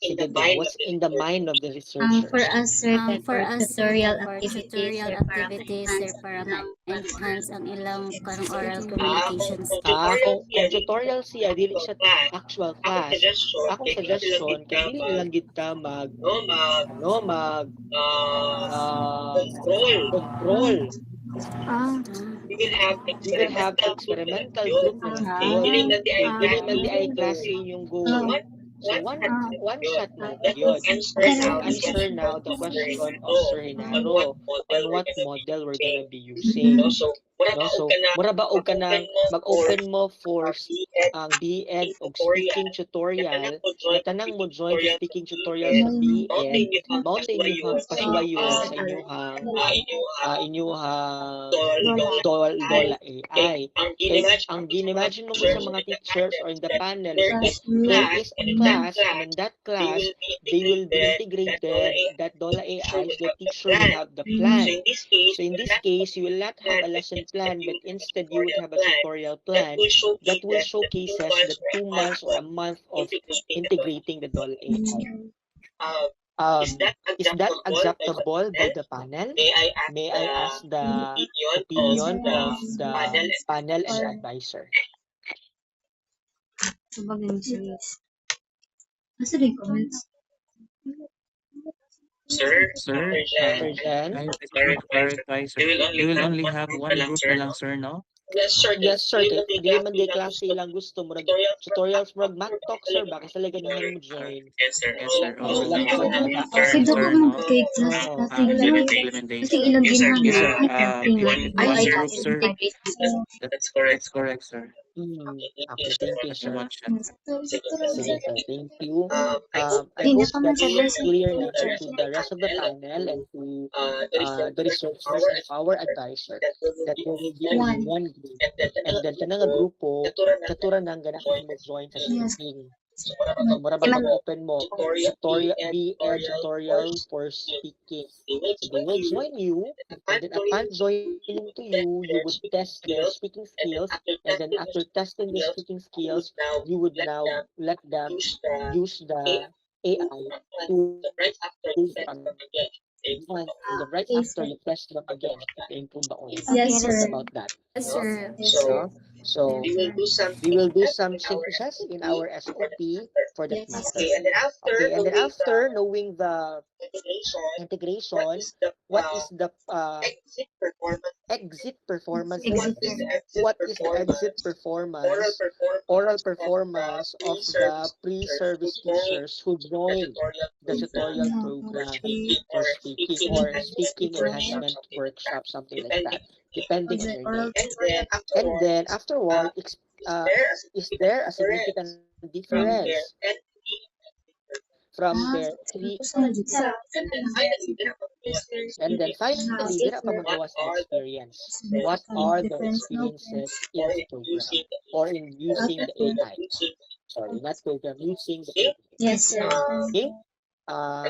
in the mind of the researchers? For us, sir, For us, tutorial for activities, tutorial sir, para activities, ma-enhance sir, para ma-enhance ang ilang kanang oral communication skills. Kung tutorial siya, dili siya actual class. Akong suggestion, kay dili lang gid ka control. We will have experimental group na lang yun. Dili man di ay klase yung goal. So one shot na lang yun. I'll answer now the question of Sir Hinaro on what model we're gonna be using. No, so mura ba og kanang mag-open mo for ang BEd og speaking tutorial, na tanang mo join sa speaking tutorial sa BEd, mao na inyong pasuwayon sa inyong DOLA AI. Kaya ang ginimagine mo sa mga teachers or in the panel is that there is a class, and in that class, they will be integrated, that DOLA AI, so the teacher will have the plan. So in this case, you will not have a lesson plan, but instead you would have a tutorial plan that will showcases the 2 months or a month of integrating the DOLA AI. Is that acceptable by the panel? May I ask the opinion of the panel and the advisor? Sir, Jen? I just want to clarify, sir. You will only have one group na lang, sir, no? Yes, sir. Kaya dili man di klase ilang gusto mo tutorials murag math talk, sir, baka sila ganahan mo join. Yes, sir. Oh, Sila no. ko na Sir, no? Implementation. Yes, sir. One group, sir. That's correct, sir. Okay, thank you, So sir. much, sir. Sige, sir. Thank you. I hope that it is clear na to the rest of the panel and to the researchers and our advisor that there will be only one group. And then kanang grupo, katuran nang ganahan mo join sa speaking. So, mura ba mag-open mo tutorial, BEd tutorial for speaking. So they will join you, and then upon joining to you, you would test their speaking skills, and then after testing their speaking skills, you would now let them use the AI to improve again. And then right after you test them again, improve ba ulit. Yes, It's sir. about that. Yes, sir. No? So Yes, we will do some changes in our SOP for that Yes. matter. Okay, and then after knowing the integration, what is the exit performance? What is the exit performance, oral performance of the pre-service teachers who joined the tutorial program for speaking or speaking enhancement workshop, something like that, depending on your need. And then afterward, is there a significant difference from their three? And then finally, dira pa magawa sa experience. What are their experiences in the program or in using the AI? Sorry, not program, using the AI. Yes, sir. Okay? I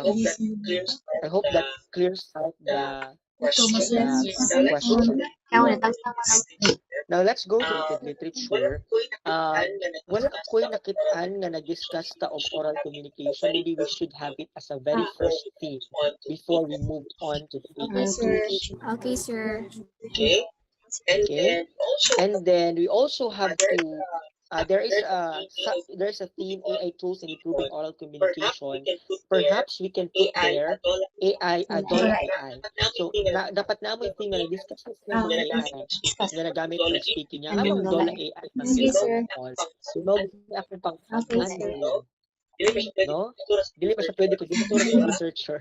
hope that clears out the question. Now, let's go to the literature. Wala ako'y nakitaan nga nag-discuss ta of oral communication. Maybe we should have it as a very first theme before we move on to the AI tools. okay, sir. Okay? And then we also have to there's a theme AI tools in improving oral communication. Perhaps we can put there AI DOLA AI. So dapat na mo yung theme na discuss na mga AI na nagamit for speaking niya. Amang DOLA AI pang all. So akong pang no? Dili pa siya pwede ko dito sa researcher.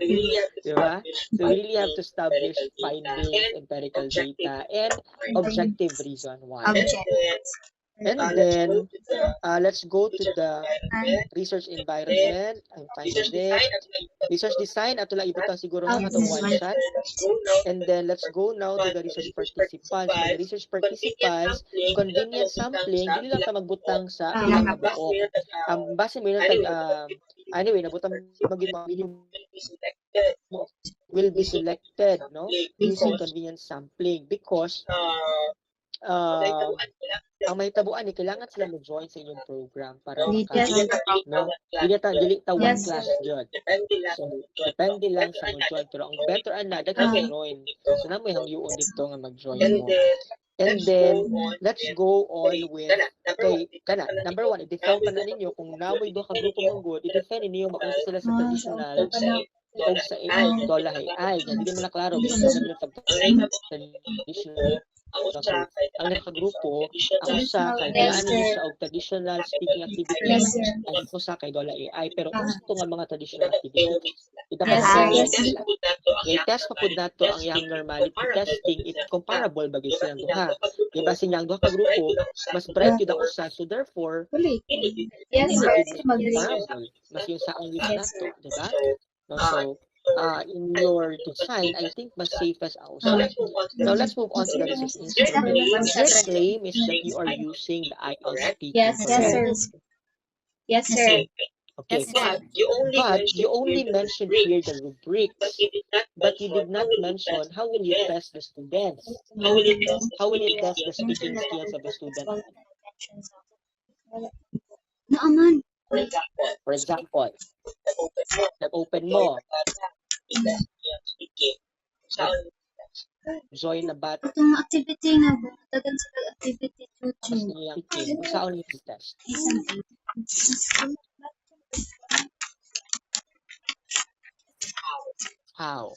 Diba? So we really have to establish findings, empirical data, and objective reason why. And then, let's go to the research environment. I'm fine with it. Research design, ato lang ibutang siguro ng atong one shot. And then, let's go now to the research participants. Mga research participants, convenient sampling, dili lang ta magbutang sa ilang kabuok. Base mo yun, anyway, nabutang maging will be selected, no? Using convenient sampling because ang mahitabuan ni kailangan sila mo-join sa inyong program para no dili ta one class jud. So depende lang sa mo-join pero ang better ana daghan sa join. So na may hangyoon dito nga mag-join mo. And then let's go on with kana number 1, i-define pa na ninyo kung namoy do ka grupo mong good, i-define ninyo kung sila sa traditional o sa DOLA AI. Dili mo na klaro kung ano na traditional. So, ang nakagrupo, ang usa kay kailangan niyo sa traditional speaking activities, ang usa kay DOLA AI, pero gusto nga mga traditional activities. Ita-compare sila. I-test pa po nato ang yung normality testing if comparable ba gyud silang duha. Diba sinyang duha ka grupo, mas bright yun ang usa, so therefore, comparable. Mas yung sa ang list nato, diba? No, so, in your design, I think mas safest also. Now let's move on to the research instrument. Your claim is that you are using the IELTS speaking. Yes, sir. Yes, sir. Okay, but you only mentioned here the rubrics, but you did not mention how will you test the students? How will you test the speaking skills of the student? Naaman. For example, nag-open mo. Join na bat. Itong activity nga ba? Tagan sa activity 2. Kung saan yung test? How?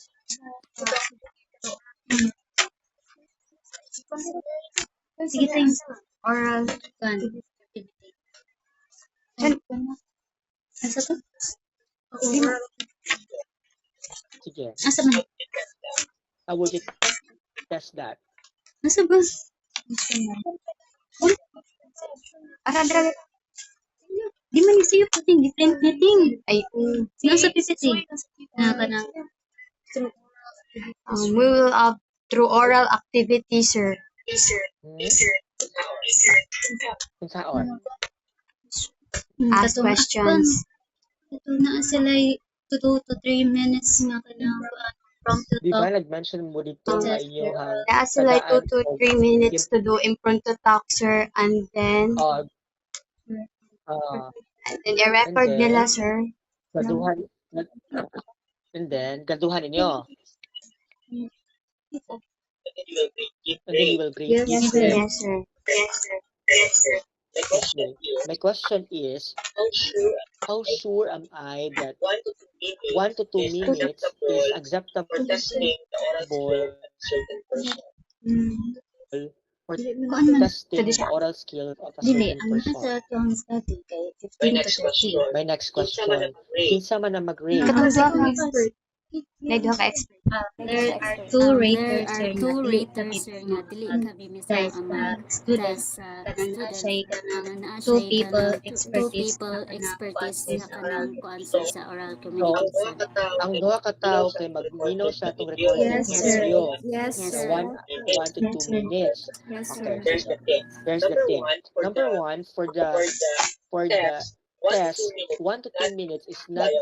Sige, thanks. Oral gun. Asa to? Sige. Asa man? How would you test that? Asa ba? Aradra. Di man yung sa'yo puting, different meeting. Ay, nasa PPT. Kanang. We will through oral activity, sir. Kung saan? Ask questions. Ito na sila 2 to 3 minutes nga kanang from to Di ba talk. nag-mention mo dito sa inyo That's like 2 to 3 minutes to do impromptu talk, sir, and then i-record nila, sir. Gaduhan. And then, gaduhan ninyo. And then you will grade Yes, each sir. step. Yes, sir. Okay. My question is, how sure am I that 1 to 2 minutes is acceptable Mm. for Kuan man testing the oral skills of a dili certain ang nasa person? atong study kay 15 to 13. My next question, kinsa man ang mag-rate? Katong duha ka expert. may duha ka expert. There are two There raters are sir two nga dili raters sir nga dili ang kami mismo test ang student mag-test sa kanang naa students siya kanang kanang naa two siya people kanang two expertise people na kanang kuan expertise sir na sa oral kanang kuan sir communication. sa oral So, communication. ang duha ka tawo kay magminaw sa atong recorded Yes, sir. video. Yes, Yes, So, sir. 1 to 2 minutes. Yes, Okay, sir. sige. Here's the thing. Number one, for the test, 1 to 2 minutes is not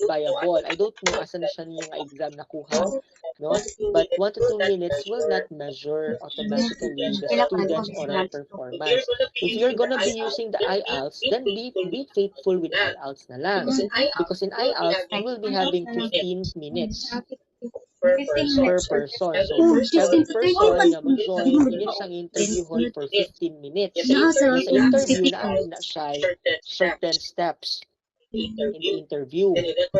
viable. I don't know asa na siya yung exam nakuha, no? But 1 to 2 minutes will not measure automatically the Kailan ko student's nag-comment oral performance. If you're gonna be using the IELTS, then be faithful with IELTS na lang. Because in IELTS, you will be having 15 minutes per person. So, every person nga mo join, inyo siyang interview hall for 15 minutes. Now, sa interview, na siya certain steps in the interview.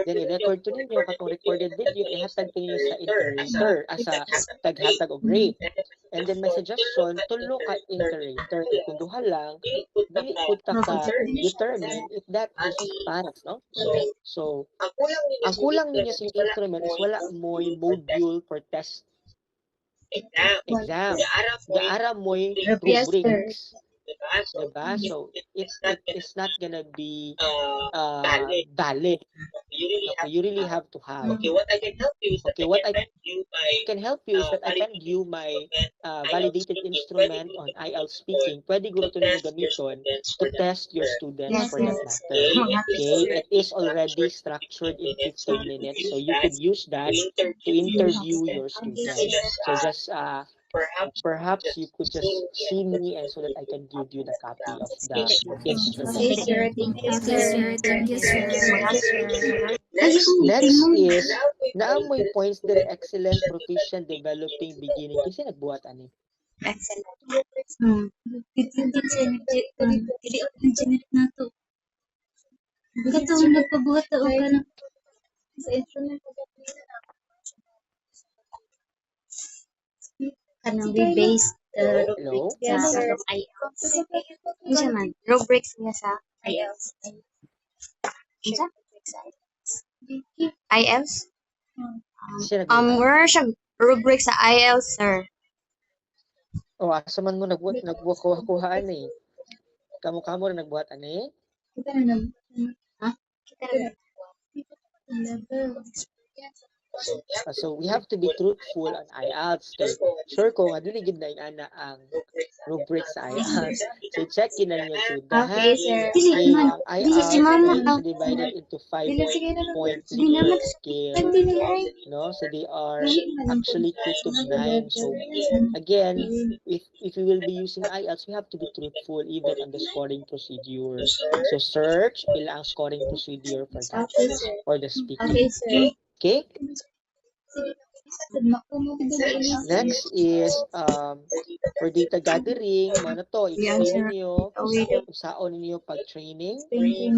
Then, i-record to ninyo katong recorded video, ihatag to ninyo sa interator, sa taghatag og rate. And then, my suggestion, tulo ka interator. Kung duha lang, dili pud ta ka determine if that is pass, no? So, ang kulang ninyo sa instrument is wala mo'y module for test exam. Gaara mo'y Yes, sir. rubrics. Diba? So, it is not gonna be valid. Okay, you really have to have. Okay, what I can help you is that I can view my validated instrument on IELTS speaking. Pwede guro to ninyo gamiton to test your students Yes, for yes. that matter. Okay, it is already structured in 15 minutes, so you could use that to interview your students. So just perhaps you could just see me and so that I can give you the copy of the instrument. Okay, sir. Thank you, Okay, sir. Thank you, sir. Next is, naamoy points dire excellent, proficient, developing, beginning. Kasi nagbuhat ani. Excellent. Dili ako engineer na to. Kato nagpabuhat og kanang sa instrument kanang we base the Hello? rubric sa sir. IELTS. Unsa man? Rubrics niya sa IELTS. unsa? IELTS? Siya nagbuhat. Where siya rubrics sa IELTS, sir? O, asa man mo nagbuhat-kuhaan eh. Kamo rin nagbuhat ani. Kita na nag ha? Kita na level. So, we have to be truthful on IELTS. Kay, sure ko, nga dili gid na ana ang rubric sa IELTS. So, check in na ninyo to. Okay, sir. Okay, ang IELTS si mama is divided into 5-point Likert scale. No? So, they are actually 2 to 9. So, again, if we will be using IELTS, we have to be truthful even on the scoring procedure. So, search, pila ang scoring procedure for that, for the speaking. Okay, sir. Okay? Next is for data gathering, mo na to, explain niyo kung saan ninyo pag-training, pre,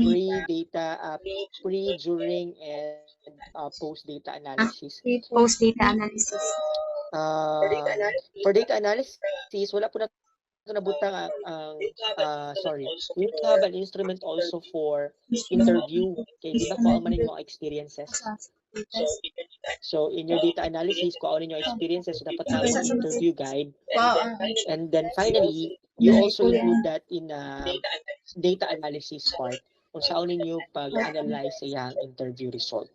during, and post-data analysis. Post-data analysis. For data analysis, wala po na nabutang sorry. We need to have an instrument also for interview. Okay, di ba ko man yung mga experiences? So, in your data analysis, kung ano yung experiences, so dapat namin yung interview guide. And then finally, you also include that in data analysis part kung saan ninyo pag-analyze sa yung interview result.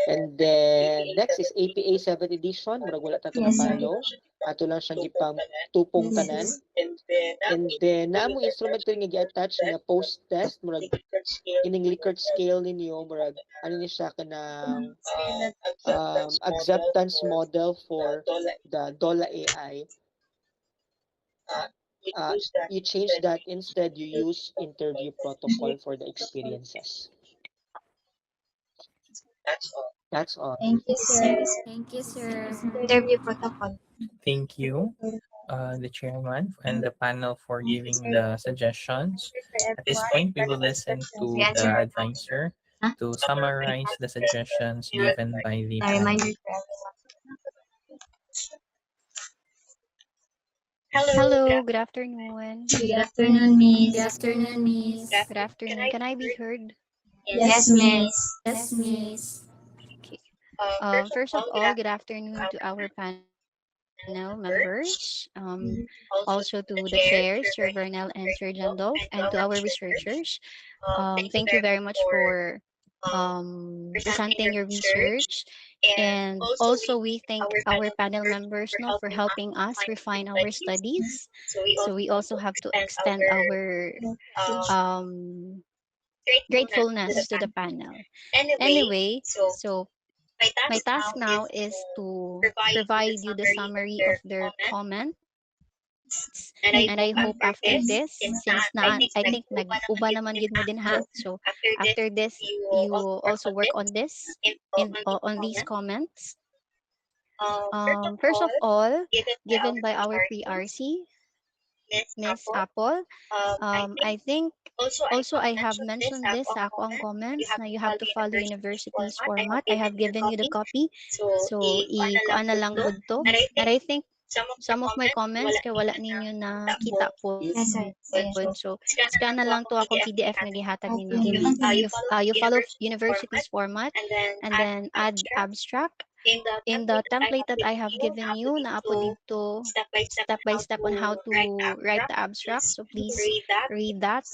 And then, next is APA 7th edition. Murag wala tato na follow. Ato lang siyang gipang tupong tanan. And then, naamo instrument rin nga gi-attach nga post-test. Murag, ining Likert scale ninyo, murag, ano niya siya kanang acceptance model for the DOLA AI. You change that, instead you use interview protocol for the experiences. That's all. Thank you, sir. Thank you, sir. Interview protocol. Thank you, the chairman and the panel for giving the suggestions. At this point, we will listen We to answer the our advisor Huh? to summarize the suggestions given by the a reminder panel. to everyone. Hello, good afternoon. Good afternoon, Good Miss. afternoon, Miss. Good afternoon. Can I be heard? Yes, Miss. Yes, Miss. Okay. First of all, good afternoon to our panel members. Also to the chairs, Sir Vernel and Sir Jandolf, and to our researchers. Thank you very much for presenting your research. And also we thank our panel members no for helping us refine our studies. So we also have to extend our um, gratefulness to the panel. Anyway, so my task now is to provide you the summary of their comments. And I hope after this, since I think nag-uba naman gid mo din ha. So after this, you also work on this on these comments. First of all, given by our pre-RC, Miss Apple, I think also I have mentioned this sa ako ang comments na you have to follow university's format. I have given you the copy. So kuan na lang pod to. And I think some of my comments kay wala ninyo na kita pod. Yes, sir. So scan na lang to akong PDF na gihatag ninyo. You follow university's format and then add abstract. In the template that I have given you, naapo dito step by step on how to write the abstract. So please read that.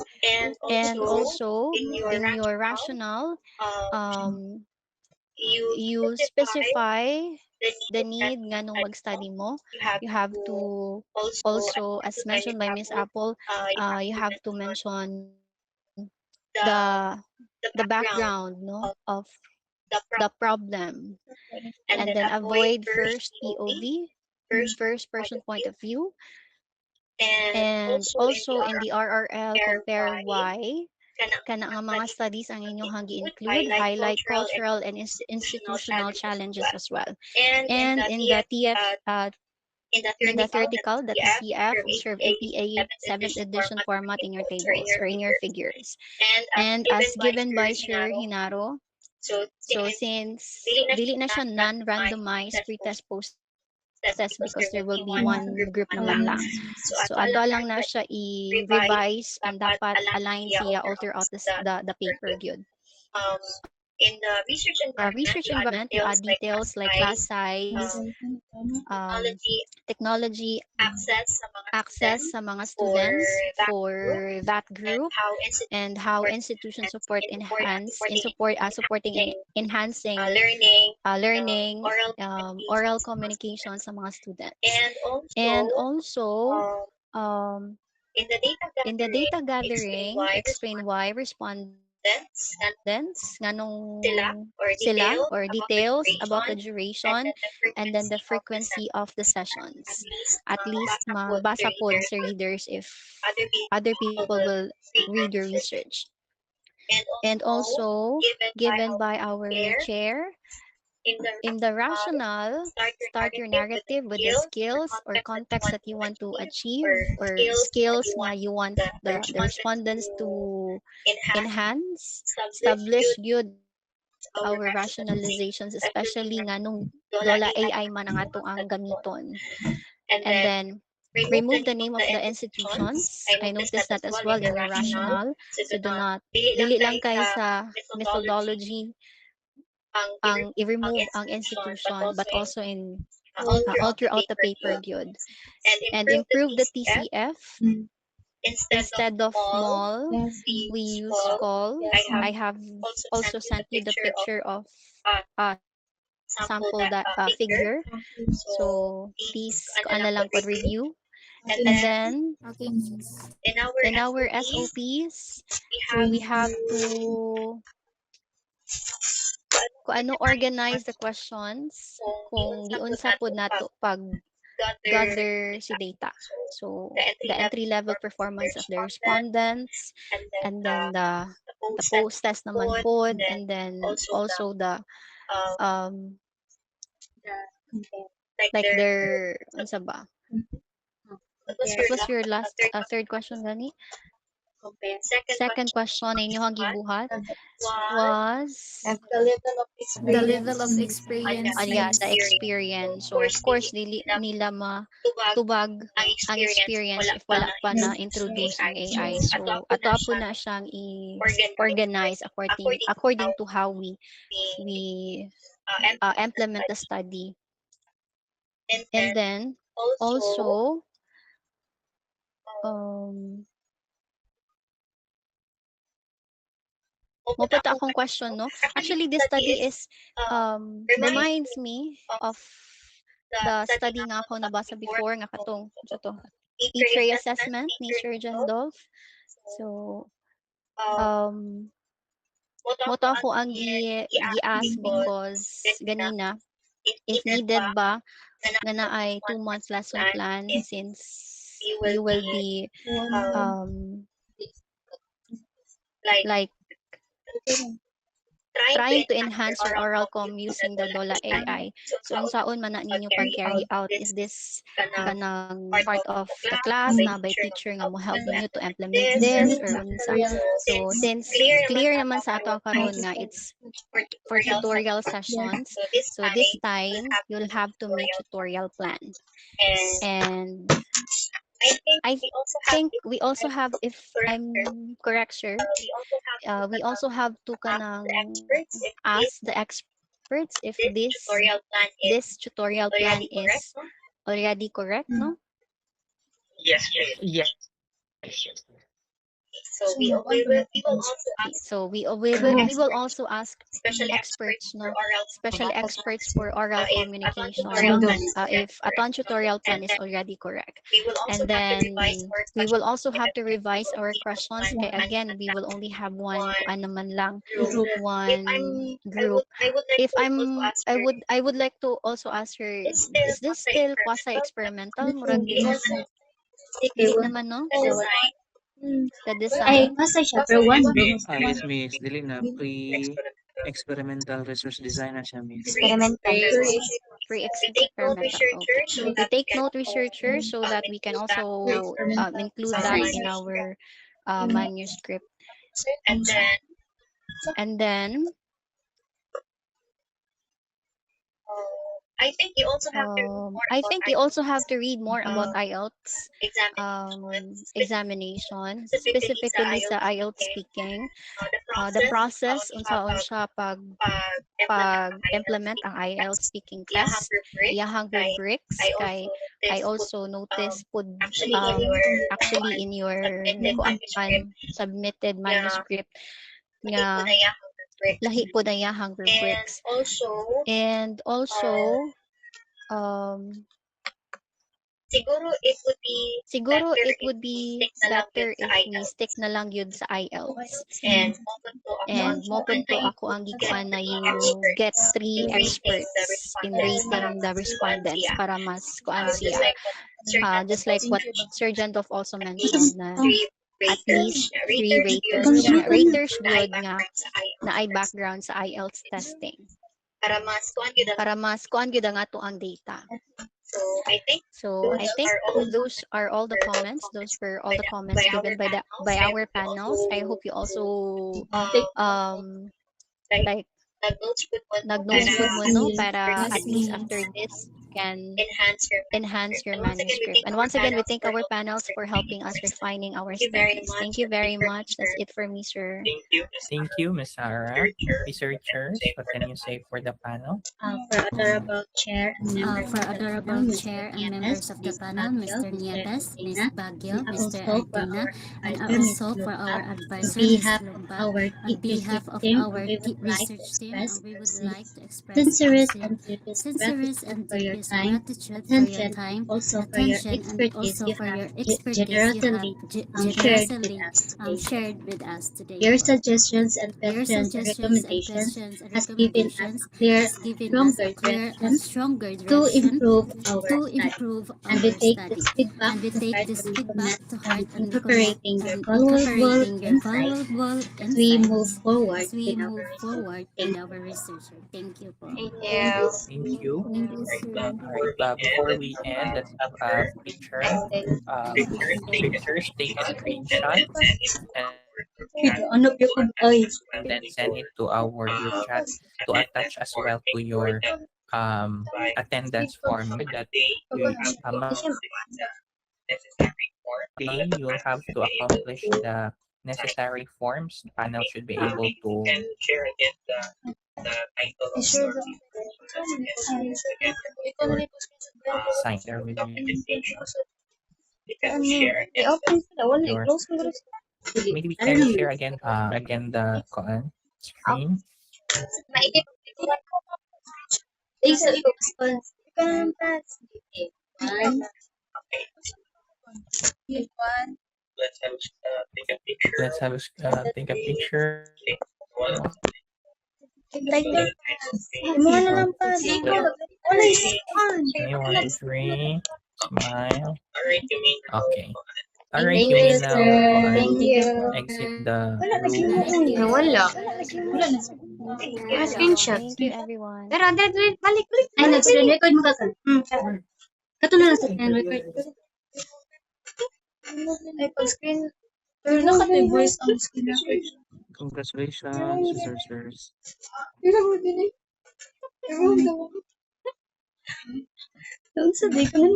And also in your rationale, um, you specify the need nga nung mag-study mo. You have to also, as mentioned by Miss Apple, you have to mention the the background no of the problem, and then avoid first POV, first person point of view, and also in the RRL compare why kana nga mga studies ang inyong gi-include, highlight cultural and institutional challenges as well. And in the TF in the theoretical, the TCF, observe APA 7th edition format in your tables or in your figures. And as given by Sir Hinaro, so since dili na siya non-randomized pretest post-test because there will be one group naman lang. So ato lang na siya i-revise and dapat align siya alter out the paper gyud. Research environment, you add details like class size, um, technology, access sa mga students for that group, and how institutions support supporting and enhancing learning, oral communication sa mga students. And also, in the data gathering, explain why respondents nganong sila or details about the duration and then the frequency of the sessions. At least mabasa pod sa readers if other people will read your research. And also, given by our chair, in the rationale, start your narrative with the skills or context that you want to achieve, or skills nga you want the respondents to enhance. Establish good our rationalizations, especially nga nung Lola AI man ang ato ang gamiton. And then, remove the name of the institutions. I noticed that as well in your rationale. So do not, dili lang kay sa methodology ang i-remove ang institution, but also in all throughout the paper gyud. And improve the TCF. Instead of mall, we use call. I have also sent you the picture of sample that figure. So please ano lang pod review. And then Okay, Miss. in our SOPs, we have to organize the questions kung giunsa pod nato pag gather si data. So the entry level performance of the respondents, and then the post test naman pod, and then also the like their unsa ba? What was your last third question gani? Second question na inyong gibuhat was The level of experience yeah, is the experience. So of course dili nila matubag ang experience if wala pa na introduce ang AI. So ato po na siyang i-organize according to how we implement the study. And then also Mapata akong question, no? Actually, this study is reminds me of the study nga ako nabasa before nga katong to E-tray assessment ni Sir Dolph. So, moto ako ang gi-ask because ganina, if needed ba nga na ay 2 months lesson plan since you will be like trying to enhance your oral comm using the DOLA AI. So, unsaon man na ninyo pag-carry out? Is this kanang part of the class na by teacher nga mo help ninyo to implement this or unsa? So, since clear naman sa ato karon nga it's for tutorial sessions, so this time you'll have to make tutorial plan. And I think we also have, if I'm correct, sir, we also have to kanang ask the experts if this tutorial plan is already correct, no? Yes. So we will also ask experts, no, special experts for oral communication, if aton tutorial plan is already correct. And then we will also have to revise our questions. Okay, again, we will only have one group. If I would like to also ask her, is this still quasi experimental? Murag dili naman, no? The design. Yes, Miss. Dili na pre-experimental resource design na siya, Miss. Pre-experimental. Okay. We take note, researchers, so that we can also include that in our manuscript. And then I think you also have to read more about IELTS examination, specifically sa IELTS speaking. The process unsaon siya pag implement ang IELTS speaking test, iyahang rubrics kay I also noticed actually in your submitted manuscript nga lahi po na iyahang rubrics. And also siguro it would be better if we stick na lang yun sa IELTS. And mo punto ako ang gikuan na you get 3 experts in rating the respondents para mas kuan siya. Just like what Sir Dolph also mentioned na at least 3 raters. Raters good nga na ay background sa IELTS testing. Para mas kuan gyud ang ato ang data. So I think those are all the comments. Those were all the comments given by our panels. I hope you also like nag-notes mo no para at least after this can enhance your manuscript. And once again, we thank our panels for helping us refining our studies. Thank you very much. That's it for me, sir. Thank you, Ms. Sarah. Researchers, what can you say for the panel? For adorable chair and members of the panel, Mr. Nieves, Ms. Baguio, Mr. Ardina, and also for our advisor, Ms. Lumba. On behalf of our research team, we would like to express sincerest and deepest time, attention, and also for your expertise you have generously shared with us today. Your suggestions and questions and recommendations has given us a clear and stronger direction to improve our study. And we take this feedback to heart and commit on incorporating your valuable insights as we move forward with our research. Thank you. Thank you. Thank you. Thank you, sir. All right. Before we end, let's have a picture. Pictures. Take a screenshot Ano yung and then send it to our group chat to attach as well to your attendance form that you you'll have to accomplish the necessary forms. The panel should be able to sign their review. Maybe we can share again the screen. Let's have take a picture. Okay, 1, 2, 3, smile. Okay. All right, you may now exit the room. Wala. Screenshot. Thank you, everyone. Pero, balik. Ay, nag-screen record mo ka ka. Katulad na sa screen record. Ay, pag-screen. Pero naka-voice on screen record. Congratulations, researchers. Doon sa day ko na